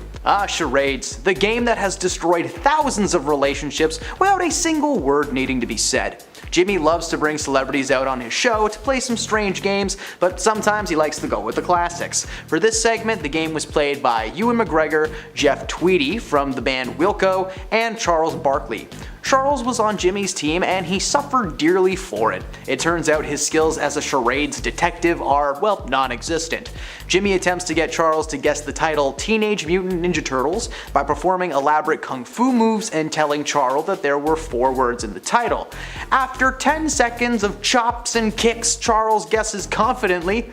Charades, the game that has destroyed thousands of relationships without a single word needing to be said. Jimmy loves to bring celebrities out on his show to play some strange games, but sometimes he likes to go with the classics. For this segment, the game was played by Ewan McGregor, Jeff Tweedy from the band Wilco, and Charles Barkley. Charles was on Jimmy's team and he suffered dearly for it. It turns out his skills as a charades detective are, well, non-existent. Jimmy attempts to get Charles to guess the title Teenage Mutant Ninja Turtles by performing elaborate kung fu moves and telling Charles that there were 4 words in the title. After 10 seconds of chops and kicks, Charles guesses confidently,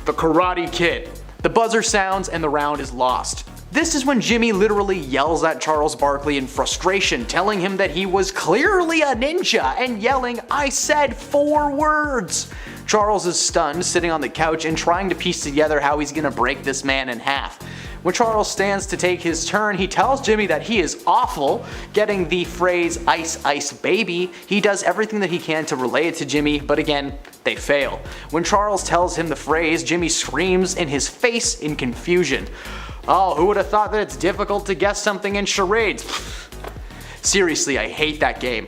"The Karate Kid." The buzzer sounds and the round is lost. This is when Jimmy literally yells at Charles Barkley in frustration, telling him that he was clearly a ninja and yelling, "I said 4 words!" Charles is stunned, sitting on the couch and trying to piece together how he's gonna break this man in half. When Charles stands to take his turn, he tells Jimmy that he is awful, getting the phrase "ice ice baby." He does everything that he can to relay it to Jimmy, but again, they fail. When Charles tells him the phrase, Jimmy screams in his face in confusion. Oh, who would have thought that it's difficult to guess something in charades? Seriously, I hate that game.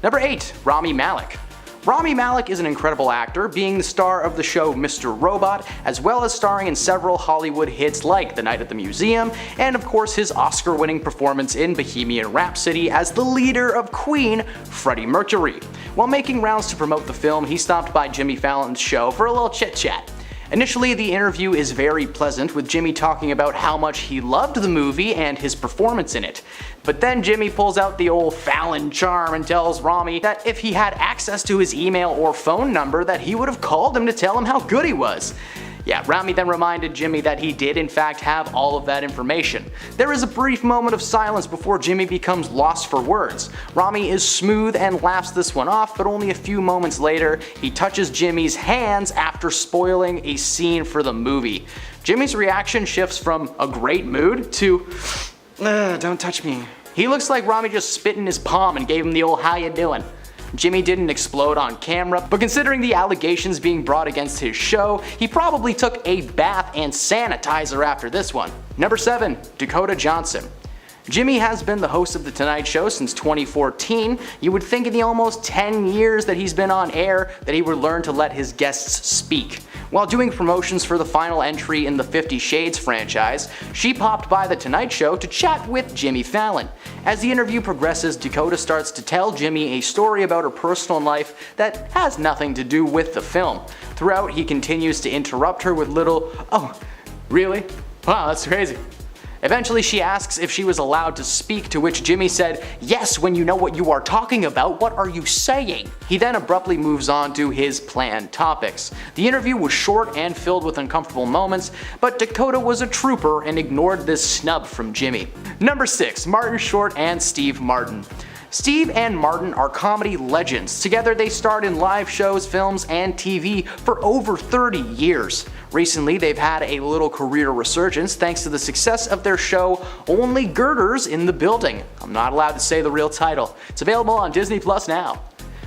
Number 8, Rami Malek. Rami Malek is an incredible actor, being the star of the show Mr. Robot, as well as starring in several Hollywood hits like The Night at the Museum, and of course his Oscar-winning performance in Bohemian Rhapsody as the leader of Queen, Freddie Mercury. While making rounds to promote the film, he stopped by Jimmy Fallon's show for a little chit-chat. Initially, the interview is very pleasant, with Jimmy talking about how much he loved the movie and his performance in it. But then Jimmy pulls out the old Fallon charm and tells Rami that if he had access to his email or phone number, that he would have called him to tell him how good he was. Yeah, Rami then reminded Jimmy that he did in fact have all of that information. There is a brief moment of silence before Jimmy becomes lost for words. Rami is smooth and laughs this one off, but only a few moments later, he touches Jimmy's hands after spoiling a scene for the movie. Jimmy's reaction shifts from a great mood to, don't touch me. He looks like Rami just spit in his palm and gave him the old "how you doing?" Jimmy didn't explode on camera, but considering the allegations being brought against his show, he probably took a bath and sanitizer after this one. Number 7, Dakota Johnson. Jimmy has been the host of The Tonight Show since 2014. You would think in the almost 10 years that he's been on air that he would learn to let his guests speak. While doing promotions for the final entry in the 50 Shades franchise, she popped by The Tonight Show to chat with Jimmy Fallon. As the interview progresses, Dakota starts to tell Jimmy a story about her personal life that has nothing to do with the film. Throughout, he continues to interrupt her with little, "Oh, really? Wow, that's crazy." Eventually, she asks if she was allowed to speak, to which Jimmy said, "Yes, when you know what you are talking about, what are you saying?" He then abruptly moves on to his planned topics. The interview was short and filled with uncomfortable moments, but Dakota was a trooper and ignored this snub from Jimmy. Number 6, Martin Short and Steve Martin. Steve and Martin are comedy legends. Together they starred in live shows, films, and TV for over 30 years. Recently, they've had a little career resurgence thanks to the success of their show Only Girders in the Building. I'm not allowed to say the real title. It's available on Disney Plus now.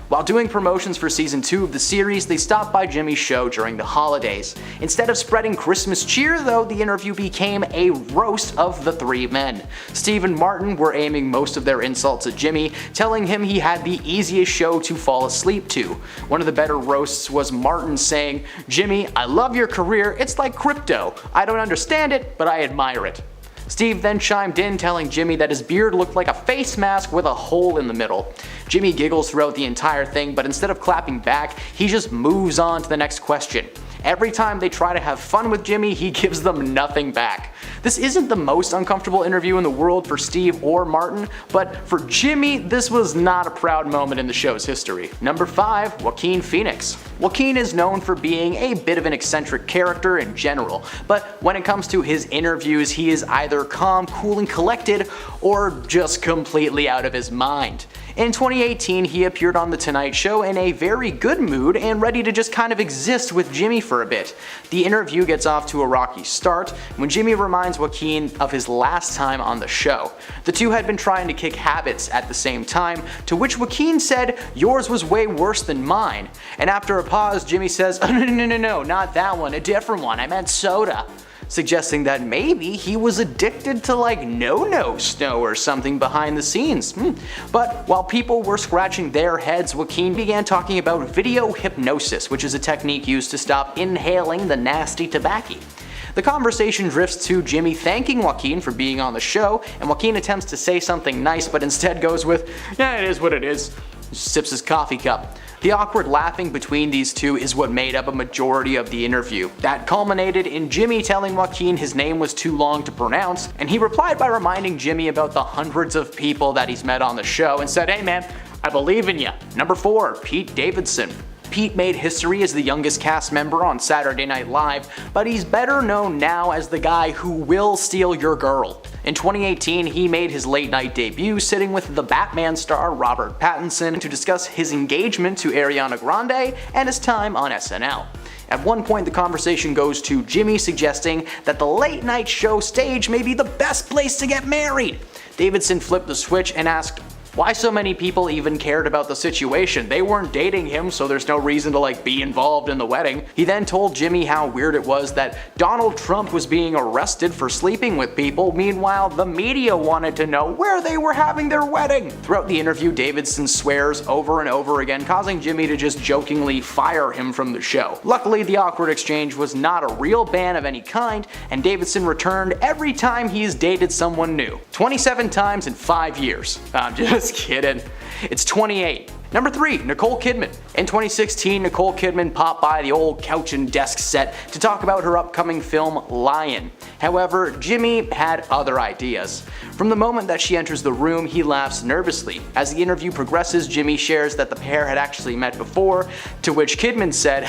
While doing promotions for season 2 of the series, they stopped by Jimmy's show during the holidays. Instead of spreading Christmas cheer though, the interview became a roast of the 3 men. Steve and Martin were aiming most of their insults at Jimmy, telling him he had the easiest show to fall asleep to. One of the better roasts was Martin saying, "Jimmy, I love your career, it's like crypto. I don't understand it, but I admire it." Steve then chimed in, telling Jimmy that his beard looked like a face mask with a hole in the middle. Jimmy giggles throughout the entire thing, but instead of clapping back, he just moves on to the next question. Every time they try to have fun with Jimmy, he gives them nothing back. This isn't the most uncomfortable interview in the world for Steve or Martin, but for Jimmy, this was not a proud moment in the show's history. Number 5, Joaquin Phoenix. Joaquin is known for being a bit of an eccentric character in general, but when it comes to his interviews, he is either calm, cool, and collected, or just completely out of his mind. In 2018, he appeared on The Tonight Show in a very good mood and ready to just kind of exist with Jimmy for a bit. The interview gets off to a rocky start when Jimmy reminds Joaquin of his last time on the show. The two had been trying to kick habits at the same time, to which Joaquin said, "Yours was way worse than mine." And after a pause, Jimmy says, "Oh, no, not that one, a different one, I meant soda." Suggesting that maybe he was addicted to like no snow or something behind the scenes. But while people were scratching their heads, Joaquin began talking about video hypnosis, which is a technique used to stop inhaling the nasty tobacco. The conversation drifts to Jimmy thanking Joaquin for being on the show, and Joaquin attempts to say something nice but instead goes with, "Yeah, it is what it is," sips his coffee cup. The awkward laughing between these two is what made up a majority of the interview. That culminated in Jimmy telling Joaquin his name was too long to pronounce, and he replied by reminding Jimmy about the hundreds of people that he's met on the show and said, "Hey man, I believe in ya." Number 4, Pete Davidson. Pete made history as the youngest cast member on Saturday Night Live, but he's better known now as the guy who will steal your girl. In 2018, he made his late night debut sitting with the Batman star Robert Pattinson to discuss his engagement to Ariana Grande and his time on SNL. At one point, the conversation goes to Jimmy suggesting that the late night show stage may be the best place to get married. Davidson flipped the switch and asked, why so many people even cared about the situation. They weren't dating him, so there's no reason to be involved in the wedding. He then told Jimmy how weird it was that Donald Trump was being arrested for sleeping with people, meanwhile the media wanted to know where they were having their wedding. Throughout the interview, Davidson swears over and over again, causing Jimmy to just jokingly fire him from the show. Luckily, the awkward exchange was not a real ban of any kind, and Davidson returned every time he's dated someone new. 27 times in 5 years. I'm just kidding. It's 28. Number 3, Nicole Kidman. In 2016, Nicole Kidman popped by the old couch and desk set to talk about her upcoming film Lion. However, Jimmy had other ideas. From the moment that she enters the room, he laughs nervously. As the interview progresses, Jimmy shares that the pair had actually met before, to which Kidman said,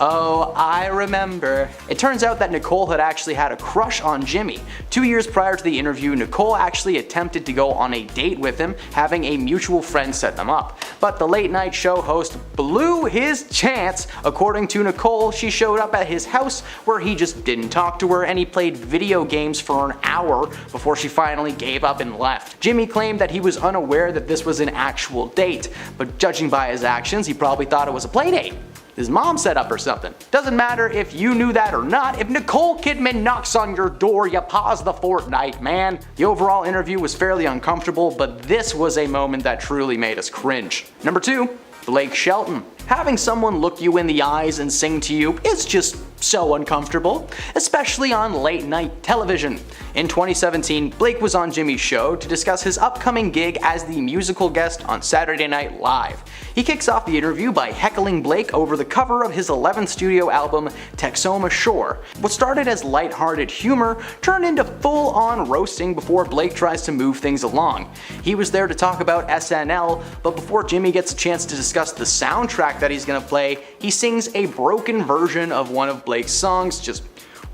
"Oh, I remember." It turns out that Nicole had actually had a crush on Jimmy. 2 years prior to the interview, Nicole actually attempted to go on a date with him, having a mutual friend set them up. But the late night show host blew his chance. According to Nicole, she showed up at his house where he just didn't talk to her, and he played video games for an hour before she finally gave up and left. Jimmy claimed that he was unaware that this was an actual date, but judging by his actions, he probably thought it was a play date. His mom set up or something. Doesn't matter if you knew that or not, if Nicole Kidman knocks on your door, you pause the fortnight, man. The overall interview was fairly uncomfortable, but this was a moment that truly made us cringe. Number 2, Blake Shelton. Having someone look you in the eyes and sing to you is just so uncomfortable, especially on late night television. In 2017, Blake was on Jimmy's show to discuss his upcoming gig as the musical guest on Saturday Night Live. He kicks off the interview by heckling Blake over the cover of his 11th studio album, Texoma Shore. What started as lighthearted humor turned into full-on roasting before Blake tries to move things along. He was there to talk about SNL, but before Jimmy gets a chance to discuss the soundtrack that he's gonna play, he sings a broken version of one of Blake's songs just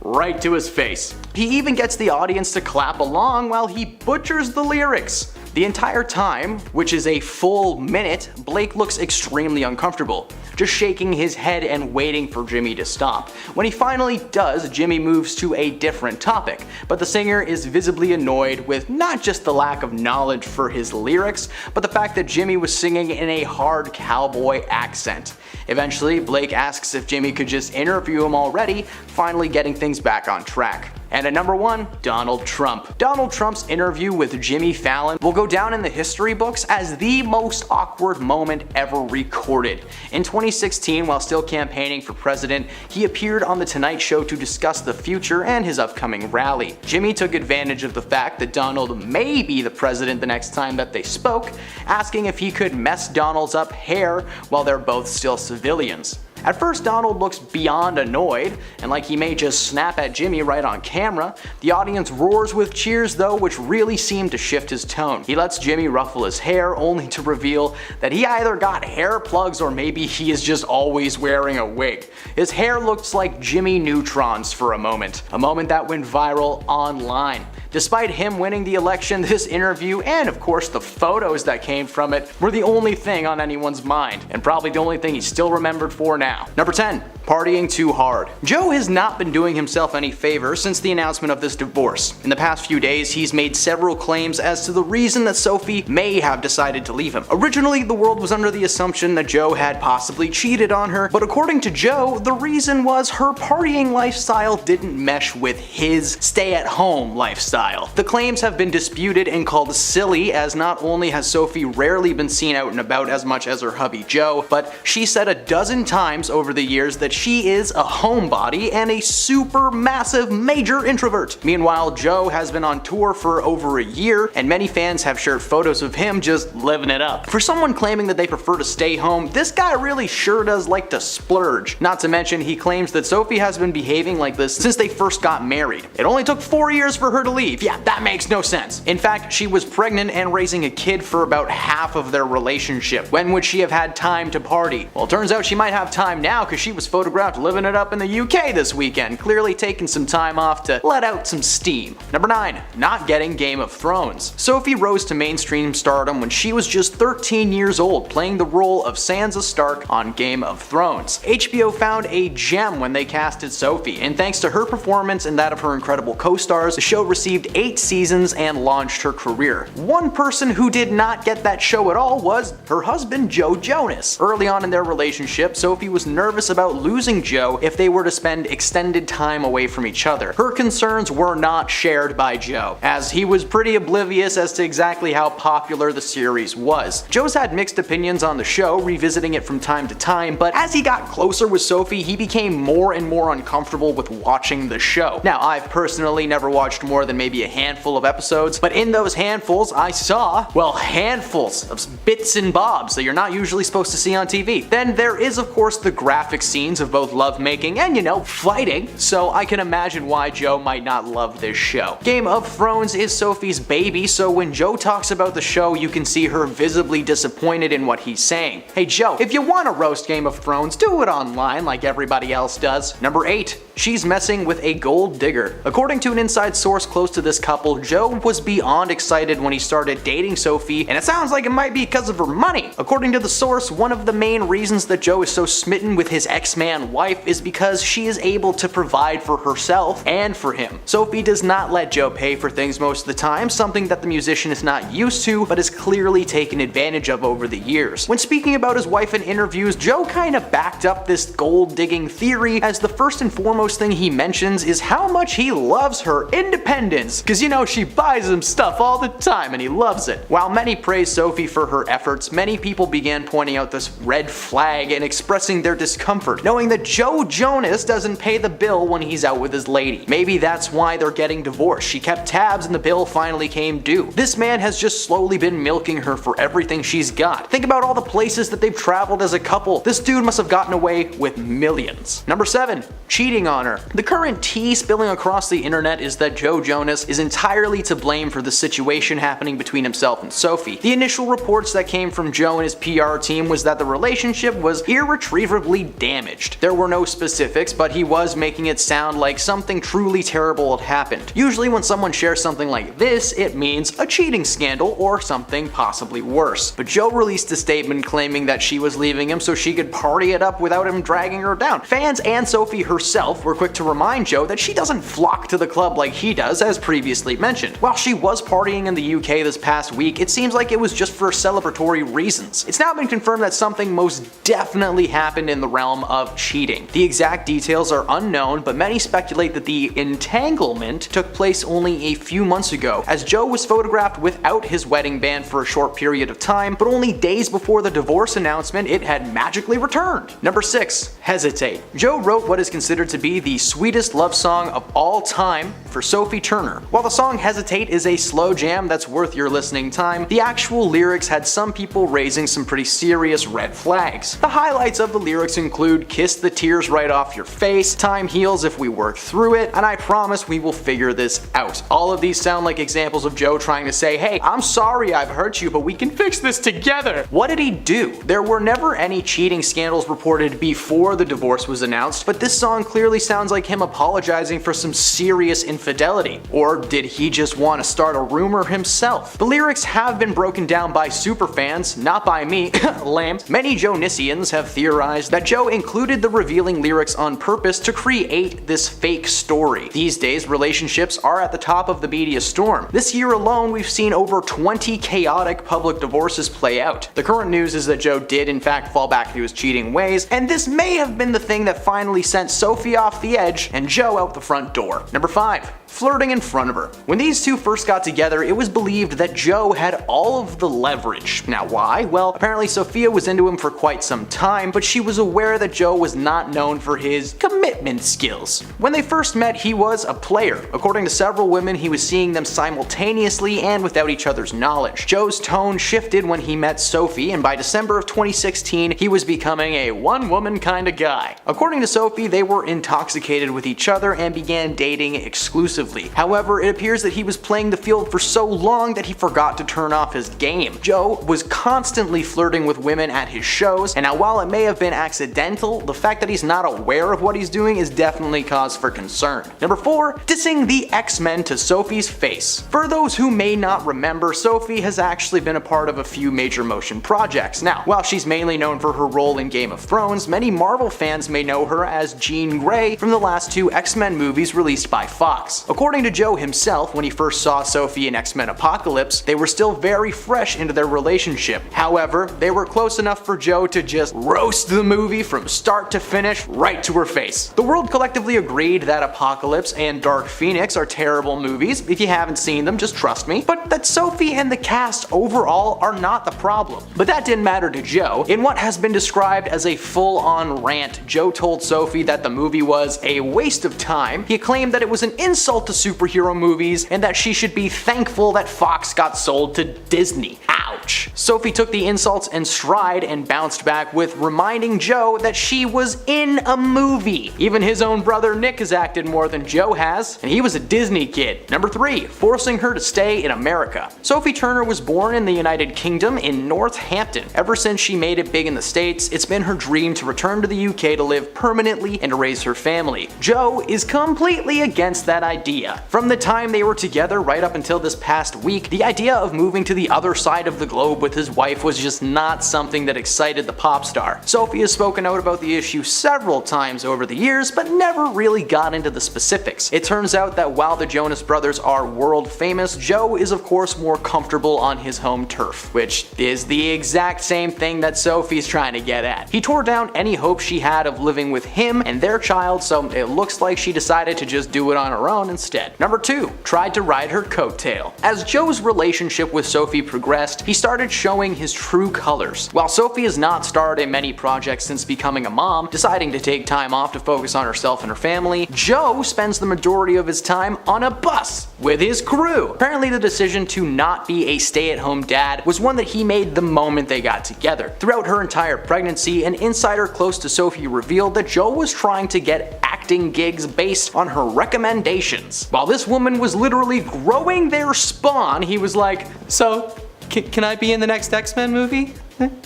right to his face. He even gets the audience to clap along while he butchers the lyrics. The entire time, which is a full minute, Blake looks extremely uncomfortable, just shaking his head and waiting for Jimmy to stop. When he finally does, Jimmy moves to a different topic, but the singer is visibly annoyed with not just the lack of knowledge for his lyrics, but the fact that Jimmy was singing in a hard cowboy accent. Eventually, Blake asks if Jimmy could just interview him already, finally getting things back on track. And at number 1, Donald Trump. Donald Trump's interview with Jimmy Fallon will go down in the history books as the most awkward moment ever recorded. In 2016, while still campaigning for president, he appeared on The Tonight Show to discuss the future and his upcoming rally. Jimmy took advantage of the fact that Donald may be the president the next time that they spoke, asking if he could mess Donald's up hair while they're both still civilians. At first, Donald looks beyond annoyed, and like he may just snap at Jimmy right on camera. The audience roars with cheers though, which really seemed to shift his tone. He lets Jimmy ruffle his hair, only to reveal that he either got hair plugs or maybe he is just always wearing a wig. His hair looks like Jimmy Neutrons for a moment that went viral online. Despite him winning the election, this interview, and of course the photos that came from it, were the only thing on anyone's mind, and probably the only thing he's still remembered for now. Number 10. Partying too hard. Joe has not been doing himself any favor since the announcement of this divorce. In the past few days, he's made several claims as to the reason that Sophie may have decided to leave him. Originally, the world was under the assumption that Joe had possibly cheated on her, but according to Joe, the reason was her partying lifestyle didn't mesh with his stay-at-home lifestyle. The claims have been disputed and called silly, as not only has Sophie rarely been seen out and about as much as her hubby Joe, but she said a dozen times over the years that she is a homebody and a super massive major introvert. Meanwhile, Joe has been on tour for over a year, and many fans have shared photos of him just living it up. For someone claiming that they prefer to stay home, this guy really sure does like to splurge. Not to mention, he claims that Sophie has been behaving like this since they first got married. It only took 4 years for her to leave. Yeah, that makes no sense. In fact, she was pregnant and raising a kid for about half of their relationship. When would she have had time to party? Well, it turns out she might have time now because she was photographed living it up in the UK this weekend, clearly taking some time off to let out some steam. Number 9. Not getting Game of Thrones. Sophie rose to mainstream stardom when she was just 13 years old, playing the role of Sansa Stark on Game of Thrones. HBO found a gem when they casted Sophie, and thanks to her performance and that of her incredible co-stars, the show received 8 seasons and launched her career. One person who did not get that show at all was her husband, Joe Jonas. Early on in their relationship, Sophie was nervous about losing Joe if they were to spend extended time away from each other. Her concerns were not shared by Joe, as he was pretty oblivious as to exactly how popular the series was. Joe's had mixed opinions on the show, revisiting it from time to time, but as he got closer with Sophie, he became more and more uncomfortable with watching the show. Now, I've personally never watched more than maybe a handful of episodes, but in those handfuls, I saw, well, handfuls of bits and bobs that you're not usually supposed to see on TV. Then there is, of course, the graphic scenes of both lovemaking and, fighting, so I can imagine why Joe might not love this show. Game of Thrones is Sophie's baby, so when Joe talks about the show, you can see her visibly disappointed in what he's saying. Hey Joe, if you want to roast Game of Thrones, do it online like everybody else does. Number 8. She's messing with a gold digger. According to an inside source close to this couple, Joe was beyond excited when he started dating Sophie, and it sounds like it might be because of her money. According to the source, one of the main reasons that Joe is so smitten with his ex-man wife is because she is able to provide for herself and for him. Sophie does not let Joe pay for things most of the time, something that the musician is not used to, but is clearly taken advantage of over the years. When speaking about his wife in interviews, Joe kinda backed up this gold digging theory, as the first and foremost thing he mentions is how much he loves her independence, cause she buys him stuff all the time and he loves it. While many praise Sophie for her efforts, many people began pointing out this red flag and expressing their discomfort, knowing that Joe Jonas doesn't pay the bill when he's out with his lady. Maybe that's why they're getting divorced. She kept tabs and the bill finally came due. This man has just slowly been milking her for everything she's got. Think about all the places that they've traveled as a couple. This dude must have gotten away with millions. Number 7. Cheating on her. The current tea spilling across the internet is that Joe Jonas is entirely to blame for the situation happening between himself and Sophie. The initial reports that came from Joe and his PR team was that the relationship was irretrievably damaged. There were no specifics, but he was making it sound like something truly terrible had happened. Usually when someone shares something like this, it means a cheating scandal or something possibly worse. But Joe released a statement claiming that she was leaving him so she could party it up without him dragging her down. Fans and Sophie herself were quick to remind Joe that she doesn't flock to the club like he does, as previously mentioned. While she was partying in the UK this past week, it seems like it was just for celebratory reasons. It's now been confirmed that something most definitely happened in the realm of cheating. The exact details are unknown, but many speculate that the entanglement took place only a few months ago, as Joe was photographed without his wedding band for a short period of time, but only days before the divorce announcement, it had magically returned. Number 6. Hesitate. Joe wrote what is considered to be the sweetest love song of all time for Sophie Turner. While the song Hesitate is a slow jam that's worth your listening time, the actual lyrics had some people raising some pretty serious red flags. The highlights of the lyrics include kiss the tears right off your face, time heals if we work through it, and I promise we will figure this out. All of these sound like examples of Joe trying to say, hey, I'm sorry I've hurt you, but we can fix this together. What did he do? There were never any cheating scandals reported before the divorce was announced, but this song clearly sounds like him apologizing for some serious infidelity. Or did he just want to start a rumor himself? The lyrics have been broken down by superfans, not by me, lame. Many Jonisians have theorized that Joe included the revealing lyrics on purpose to create this fake story. These days, relationships are at the top of the media storm. This year alone, we've seen over 20 chaotic public divorces play out. The current news is that Joe did in fact fall back to his cheating ways, and this may have been the thing that finally sent Sophie off the edge and Joe out the front door. Number 5. flirting in front of her. When these two first got together, it was believed that Joe had all of the leverage. Now why? Well, apparently Sophia was into him for quite some time, but she was aware that Joe was not known for his commitment skills. When they first met, he was a player. According to several women, he was seeing them simultaneously and without each other's knowledge. Joe's tone shifted when he met Sophie, and by December of 2016, he was becoming a one-woman kind of guy. According to Sophie, they were intoxicated with each other and began dating exclusively. However, it appears that he was playing the field for so long that he forgot to turn off his game. Joe was constantly flirting with women at his shows, and now while it may have been accidental, the fact that he's not aware of what he's doing is definitely cause for concern. Number 4, dissing the X-Men to Sophie's face. For those who may not remember, Sophie has actually been a part of a few major motion projects. Now, while she's mainly known for her role in Game of Thrones, many Marvel fans may know her as Jean Grey from the last 2 X-Men movies released by Fox. According to Joe himself, when he first saw Sophie in X-Men Apocalypse, they were still very fresh into their relationship. However, they were close enough for Joe to just roast the movie from start to finish right to her face. The world collectively agreed that Apocalypse and Dark Phoenix are terrible movies. If you haven't seen them, just trust me. But that Sophie and the cast overall are not the problem. But that didn't matter to Joe. In what has been described as a full-on rant, Joe told Sophie that the movie was a waste of time. He claimed that it was an insult to superhero movies and that she should be thankful that Fox got sold to Disney. Ouch. Sophie took the insults in stride and bounced back with reminding Joe that she was in a movie. Even his own brother Nick has acted more than Joe has, and he was a Disney kid. Number 3, forcing her to stay in America. Sophie Turner was born in the United Kingdom in Northampton. Ever since she made it big in the States, it's been her dream to return to the UK to live permanently and to raise her family. Joe is completely against that idea. From the time they were together right up until this past week, the idea of moving to the other side of the globe with his wife was just not something that excited the pop star. Sophie has spoken out about the issue several times over the years, but never really got into the specifics. It turns out that while the Jonas Brothers are world famous, Joe is of course more comfortable on his home turf, which is the exact same thing that Sophie's trying to get at. He tore down any hope she had of living with him and their child, so it looks like she decided to just do it on her own instead. Number 2, tried to ride her coattail. As Joe's relationship with Sophie progressed, he started showing his true colors. While Sophie has not starred in many projects since becoming a mom, deciding to take time off to focus on herself and her family, Joe spends the majority of his time on a bus with his crew. Apparently the decision to not be a stay-at-home dad was one that he made the moment they got together. Throughout her entire pregnancy, an insider close to Sophie revealed that Joe was trying to get acting gigs based on her recommendations. While this woman was literally growing their spawn, he was like, "So, can I be in the next X-Men movie?"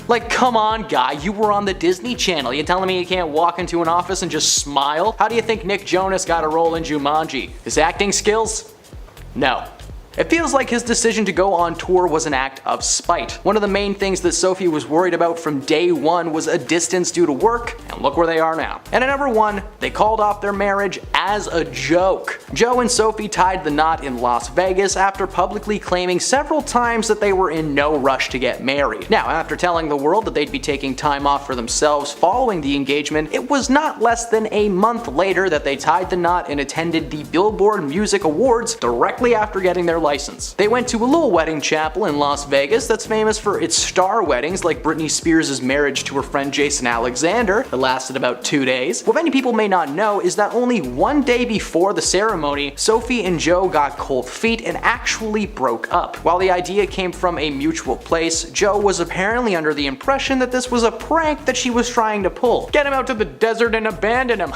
Like, come on guy, you were on the Disney Channel. You telling me you can't walk into an office and just smile? How do you think Nick Jonas got a role in Jumanji? His acting skills? No. It feels like his decision to go on tour was an act of spite. One of the main things that Sophie was worried about from day one was a distance due to work, and look where they are now. And at number 1, they called off their marriage as a joke. Joe and Sophie tied the knot in Las Vegas after publicly claiming several times that they were in no rush to get married. Now, after telling the world that they'd be taking time off for themselves following the engagement, it was not less than a month later that they tied the knot and attended the Billboard Music Awards directly after getting their license. They went to a little wedding chapel in Las Vegas that's famous for its star weddings, like Britney Spears' marriage to her friend Jason Alexander that lasted about 2 days. What many people may not know is that only one day before the ceremony, Sophie and Joe got cold feet and actually broke up. While the idea came from a mutual place, Joe was apparently under the impression that this was a prank that she was trying to pull. Get him out to the desert and abandon him.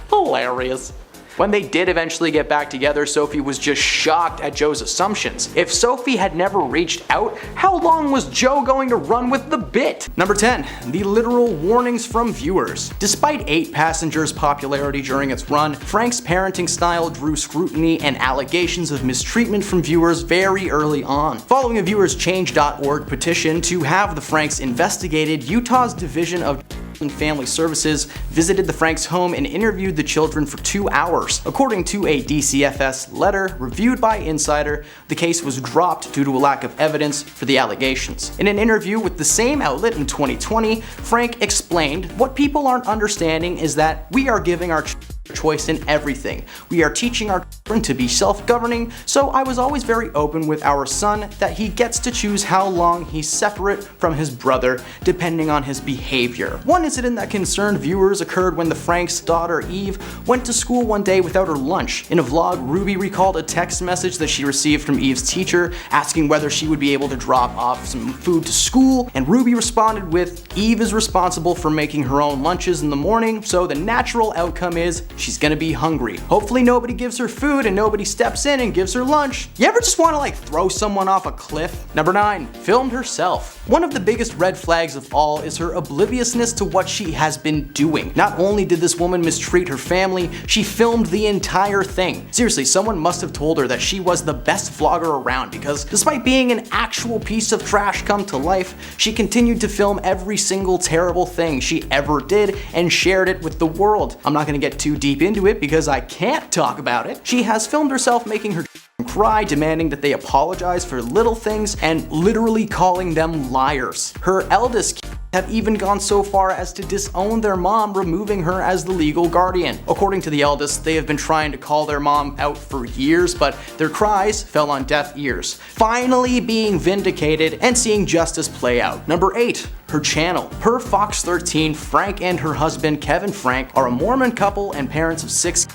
Hilarious. When they did eventually get back together, Sophie was just shocked at Joe's assumptions. If Sophie had never reached out, how long was Joe going to run with the bit? Number 10, the literal warnings from viewers. Despite 8 Passengers' popularity during its run, Frank's parenting style drew scrutiny and allegations of mistreatment from viewers very early on. Following a viewerschange.org petition to have the Franks investigated, Utah's Division of and Family Services visited the Franks' home and interviewed the children for 2 hours. According to a DCFS letter reviewed by Insider, the case was dropped due to a lack of evidence for the allegations. In an interview with the same outlet in 2020, Frank explained, "What people aren't understanding is that we are giving our choice in everything. We are teaching our children to be self-governing, so I was always very open with our son that he gets to choose how long he's separate from his brother, depending on his behavior. One incident that concerned viewers occurred when the Frank's daughter Eve went to school one day without her lunch. In a vlog, Ruby recalled a text message that she received from Eve's teacher asking whether she would be able to drop off some food to school, and Ruby responded with, "Eve is responsible for making her own lunches in the morning, so the natural outcome is she's gonna be hungry. Hopefully nobody gives her food and nobody steps in and gives her lunch." You ever just want to throw someone off a cliff? Number 9, filmed herself. One of the biggest red flags of all is her obliviousness to what she has been doing. Not only did this woman mistreat her family, she filmed the entire thing. Seriously, someone must have told her that she was the best vlogger around, because despite being an actual piece of trash come to life, she continued to film every single terrible thing she ever did and shared it with the world. I'm not gonna get too deep into it because I can't talk about it. She has filmed herself making her cry, demanding that they apologize for little things, and literally calling them liars. Her eldest kids have even gone so far as to disown their mom, removing her as the legal guardian. According to the eldest, they have been trying to call their mom out for years, but their cries fell on deaf ears. Finally being vindicated and seeing justice play out. Number 8, her channel. Per Fox 13, Frank and her husband Kevin Frank are a Mormon couple and parents of 6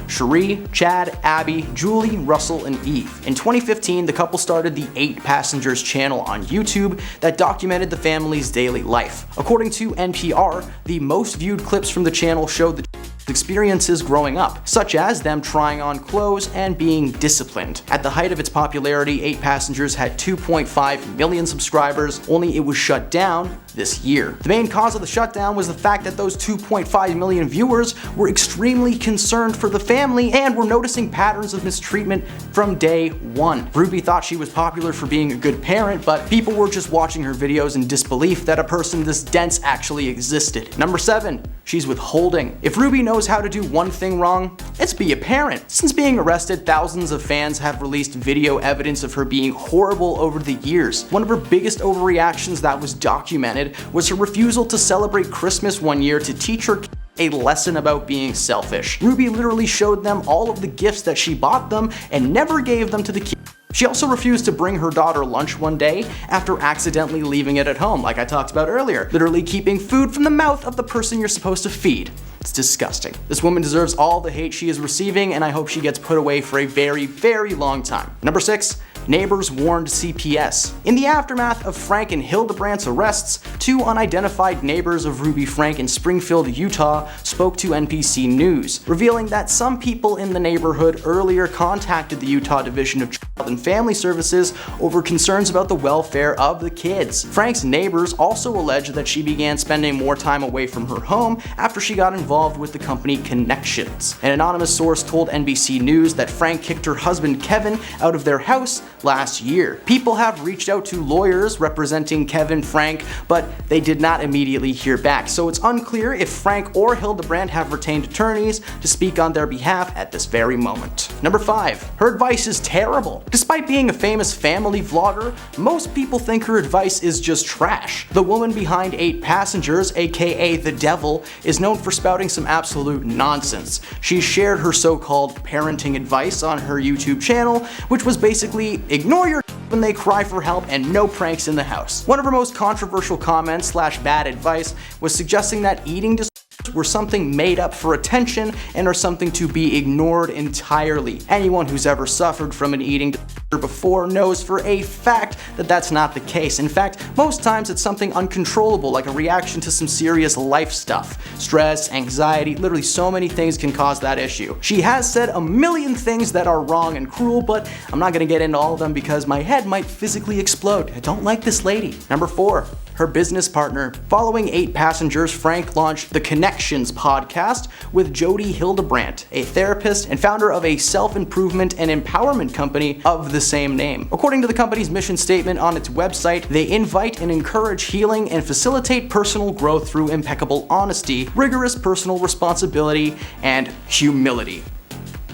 Cherie, Chad, Abby, Julie, Russell, and Eve. In 2015, the couple started the 8 Passengers channel on YouTube that documented the family's daily life. According to NPR, the most viewed clips from the channel showed the experiences growing up, such as them trying on clothes and being disciplined. At the height of its popularity, 8 Passengers had 2.5 million subscribers, only it was shut down this year. The main cause of the shutdown was the fact that those 2.5 million viewers were extremely concerned for the family and were noticing patterns of mistreatment from day one. Ruby thought she was popular for being a good parent, but people were just watching her videos in disbelief that a person this dense actually existed. Number 7, she's withholding. If Ruby knows how to do one thing wrong, it's be a parent. Since being arrested, thousands of fans have released video evidence of her being horrible over the years. One of her biggest overreactions that was documented was her refusal to celebrate Christmas one year to teach her a lesson about being selfish. Ruby literally showed them all of the gifts that she bought them and never gave them to the kids. She also refused to bring her daughter lunch one day after accidentally leaving it at home, like I talked about earlier, literally keeping food from the mouth of the person you're supposed to feed. It's disgusting. This woman deserves all the hate she is receiving, and I hope she gets put away for a very, very long time. Number 6, neighbors warned CPS. In the aftermath of Frank and Hildebrandt's arrests, 2 unidentified neighbors of Ruby Frank in Springfield, Utah spoke to NBC News, revealing that some people in the neighborhood earlier contacted the Utah Division of Child and Family Services over concerns about the welfare of the kids. Frank's neighbors also alleged that she began spending more time away from her home after she got involved with the company Connections. An anonymous source told NBC News that Frank kicked her husband Kevin out of their house last year. People have reached out to lawyers representing Kevin Frank, but they did not immediately hear back, so it's unclear if Frank or Hildebrandt have retained attorneys to speak on their behalf at this very moment. Number 5, her advice is terrible. Despite being a famous family vlogger, most people think her advice is just trash. The woman behind 8 Passengers, aka The Devil, is known for spouting some absolute nonsense. She shared her so-called parenting advice on her YouTube channel, which was basically ignore your when they cry for help and no pranks in the house. One of her most controversial comments / bad advice was suggesting that eating disorders were something made up for attention and are something to be ignored entirely. Anyone who's ever suffered from an eating disorder before knows for a fact that that's not the case. In fact, most times it's something uncontrollable, like a reaction to some serious life stuff. Stress, anxiety, literally so many things can cause that issue. She has said a million things that are wrong and cruel, but I'm not gonna get into all of them because my head might physically explode. I don't like this lady. Number 4, her business partner. Following 8 Passengers, Frank launched the Connections podcast with Jody Hildebrandt, a therapist and founder of a self-improvement and empowerment company of the same name. According to the company's mission statement on its website, they invite and encourage healing and facilitate personal growth through impeccable honesty, rigorous personal responsibility, and humility.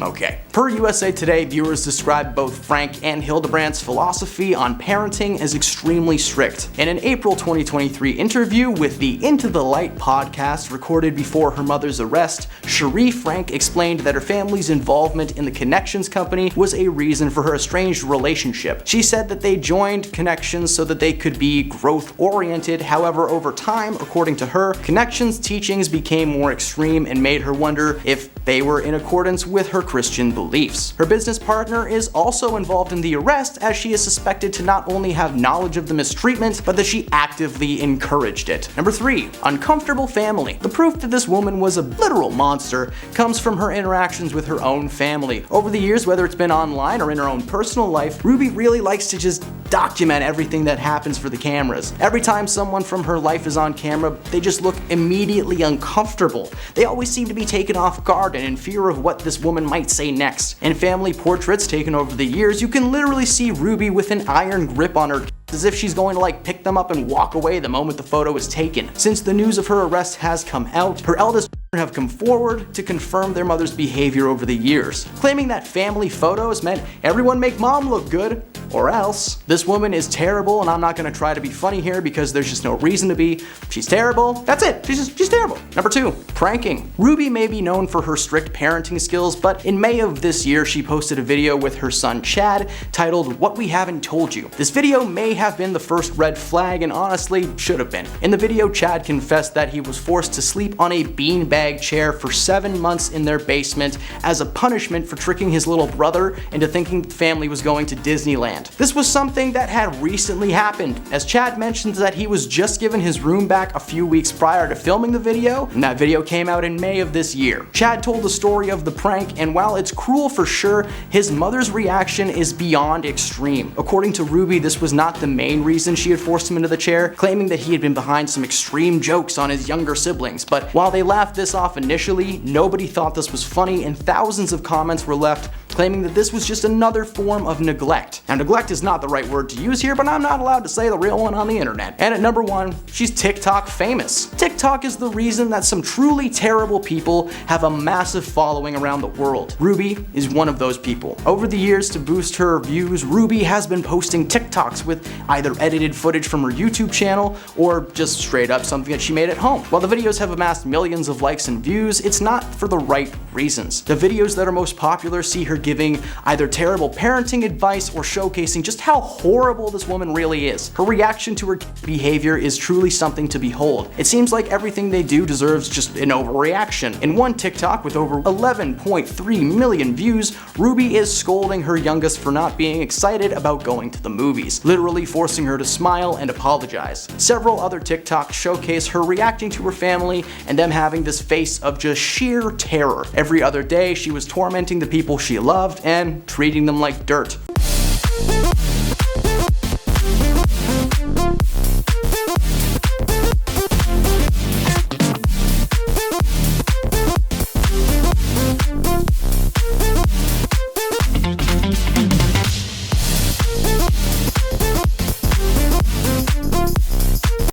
Okay. Per USA Today, viewers described both Frank and Hildebrandt's philosophy on parenting as extremely strict. In an April 2023 interview with the Into the Light podcast recorded before her mother's arrest, Cherie Frank explained that her family's involvement in the Connections company was a reason for her estranged relationship. She said that they joined Connections so that they could be growth-oriented. However, over time, according to her, Connections' teachings became more extreme and made her wonder if they were in accordance with her Christian beliefs. Her business partner is also involved in the arrest, as she is suspected to not only have knowledge of the mistreatment, but that she actively encouraged it. Number 3. Uncomfortable family. The proof that this woman was a literal monster comes from her interactions with her own family. Over the years, whether it's been online or in her own personal life, Ruby really likes to just document everything that happens for the cameras. Every time someone from her life is on camera, they just look immediately uncomfortable. They always seem to be taken off guard and in fear of what this woman might say next. In family portraits taken over the years, you can literally see Ruby with an iron grip on her as if she's going to pick them up and walk away the moment the photo is taken. Since the news of her arrest has come out, her eldest have come forward to confirm their mother's behavior over the years, claiming that family photos meant everyone make mom look good, or else. This woman is terrible, and I'm not going to try to be funny here because there's just no reason to be. She's terrible. That's it. She's terrible. Number 2, pranking. Ruby may be known for her strict parenting skills, but in May of this year, she posted a video with her son Chad titled "What We Haven't Told You." This video may have been the first red flag, and honestly should have been. In the video, Chad confessed that he was forced to sleep on a beanbag chair for 7 months in their basement as a punishment for tricking his little brother into thinking the family was going to Disneyland. This was something that had recently happened, as Chad mentions that he was just given his room back a few weeks prior to filming the video, and that video came out in May of this year. Chad told the story of the prank, and while it's cruel for sure, his mother's reaction is beyond extreme. According to Ruby, this was not the main reason she had forced him into the chair, claiming that he had been behind some extreme jokes on his younger siblings. But while they laughed this off initially, nobody thought this was funny, and thousands of comments were left claiming that this was just another form of neglect. Now, neglect is not the right word to use here, but I'm not allowed to say the real one on the internet. And at number 1, she's TikTok famous. TikTok is the reason that some truly terrible people have a massive following around the world. Ruby is one of those people. Over the years, to boost her views, Ruby has been posting TikToks with either edited footage from her YouTube channel or just straight up something that she made at home. While the videos have amassed millions of likes and views, it's not for the right reasons. The videos that are most popular see her giving either terrible parenting advice or showcasing just how horrible this woman really is. Her reaction to her behavior is truly something to behold. It seems like everything they do deserves just an overreaction. In one TikTok with over 11.3 million views, Ruby is scolding her youngest for not being excited about going to the movies, literally forcing her to smile and apologize. Several other TikToks showcase her reacting to her family and them having this face of just sheer terror. Every other day, she was tormenting the people she loved and treating them like dirt.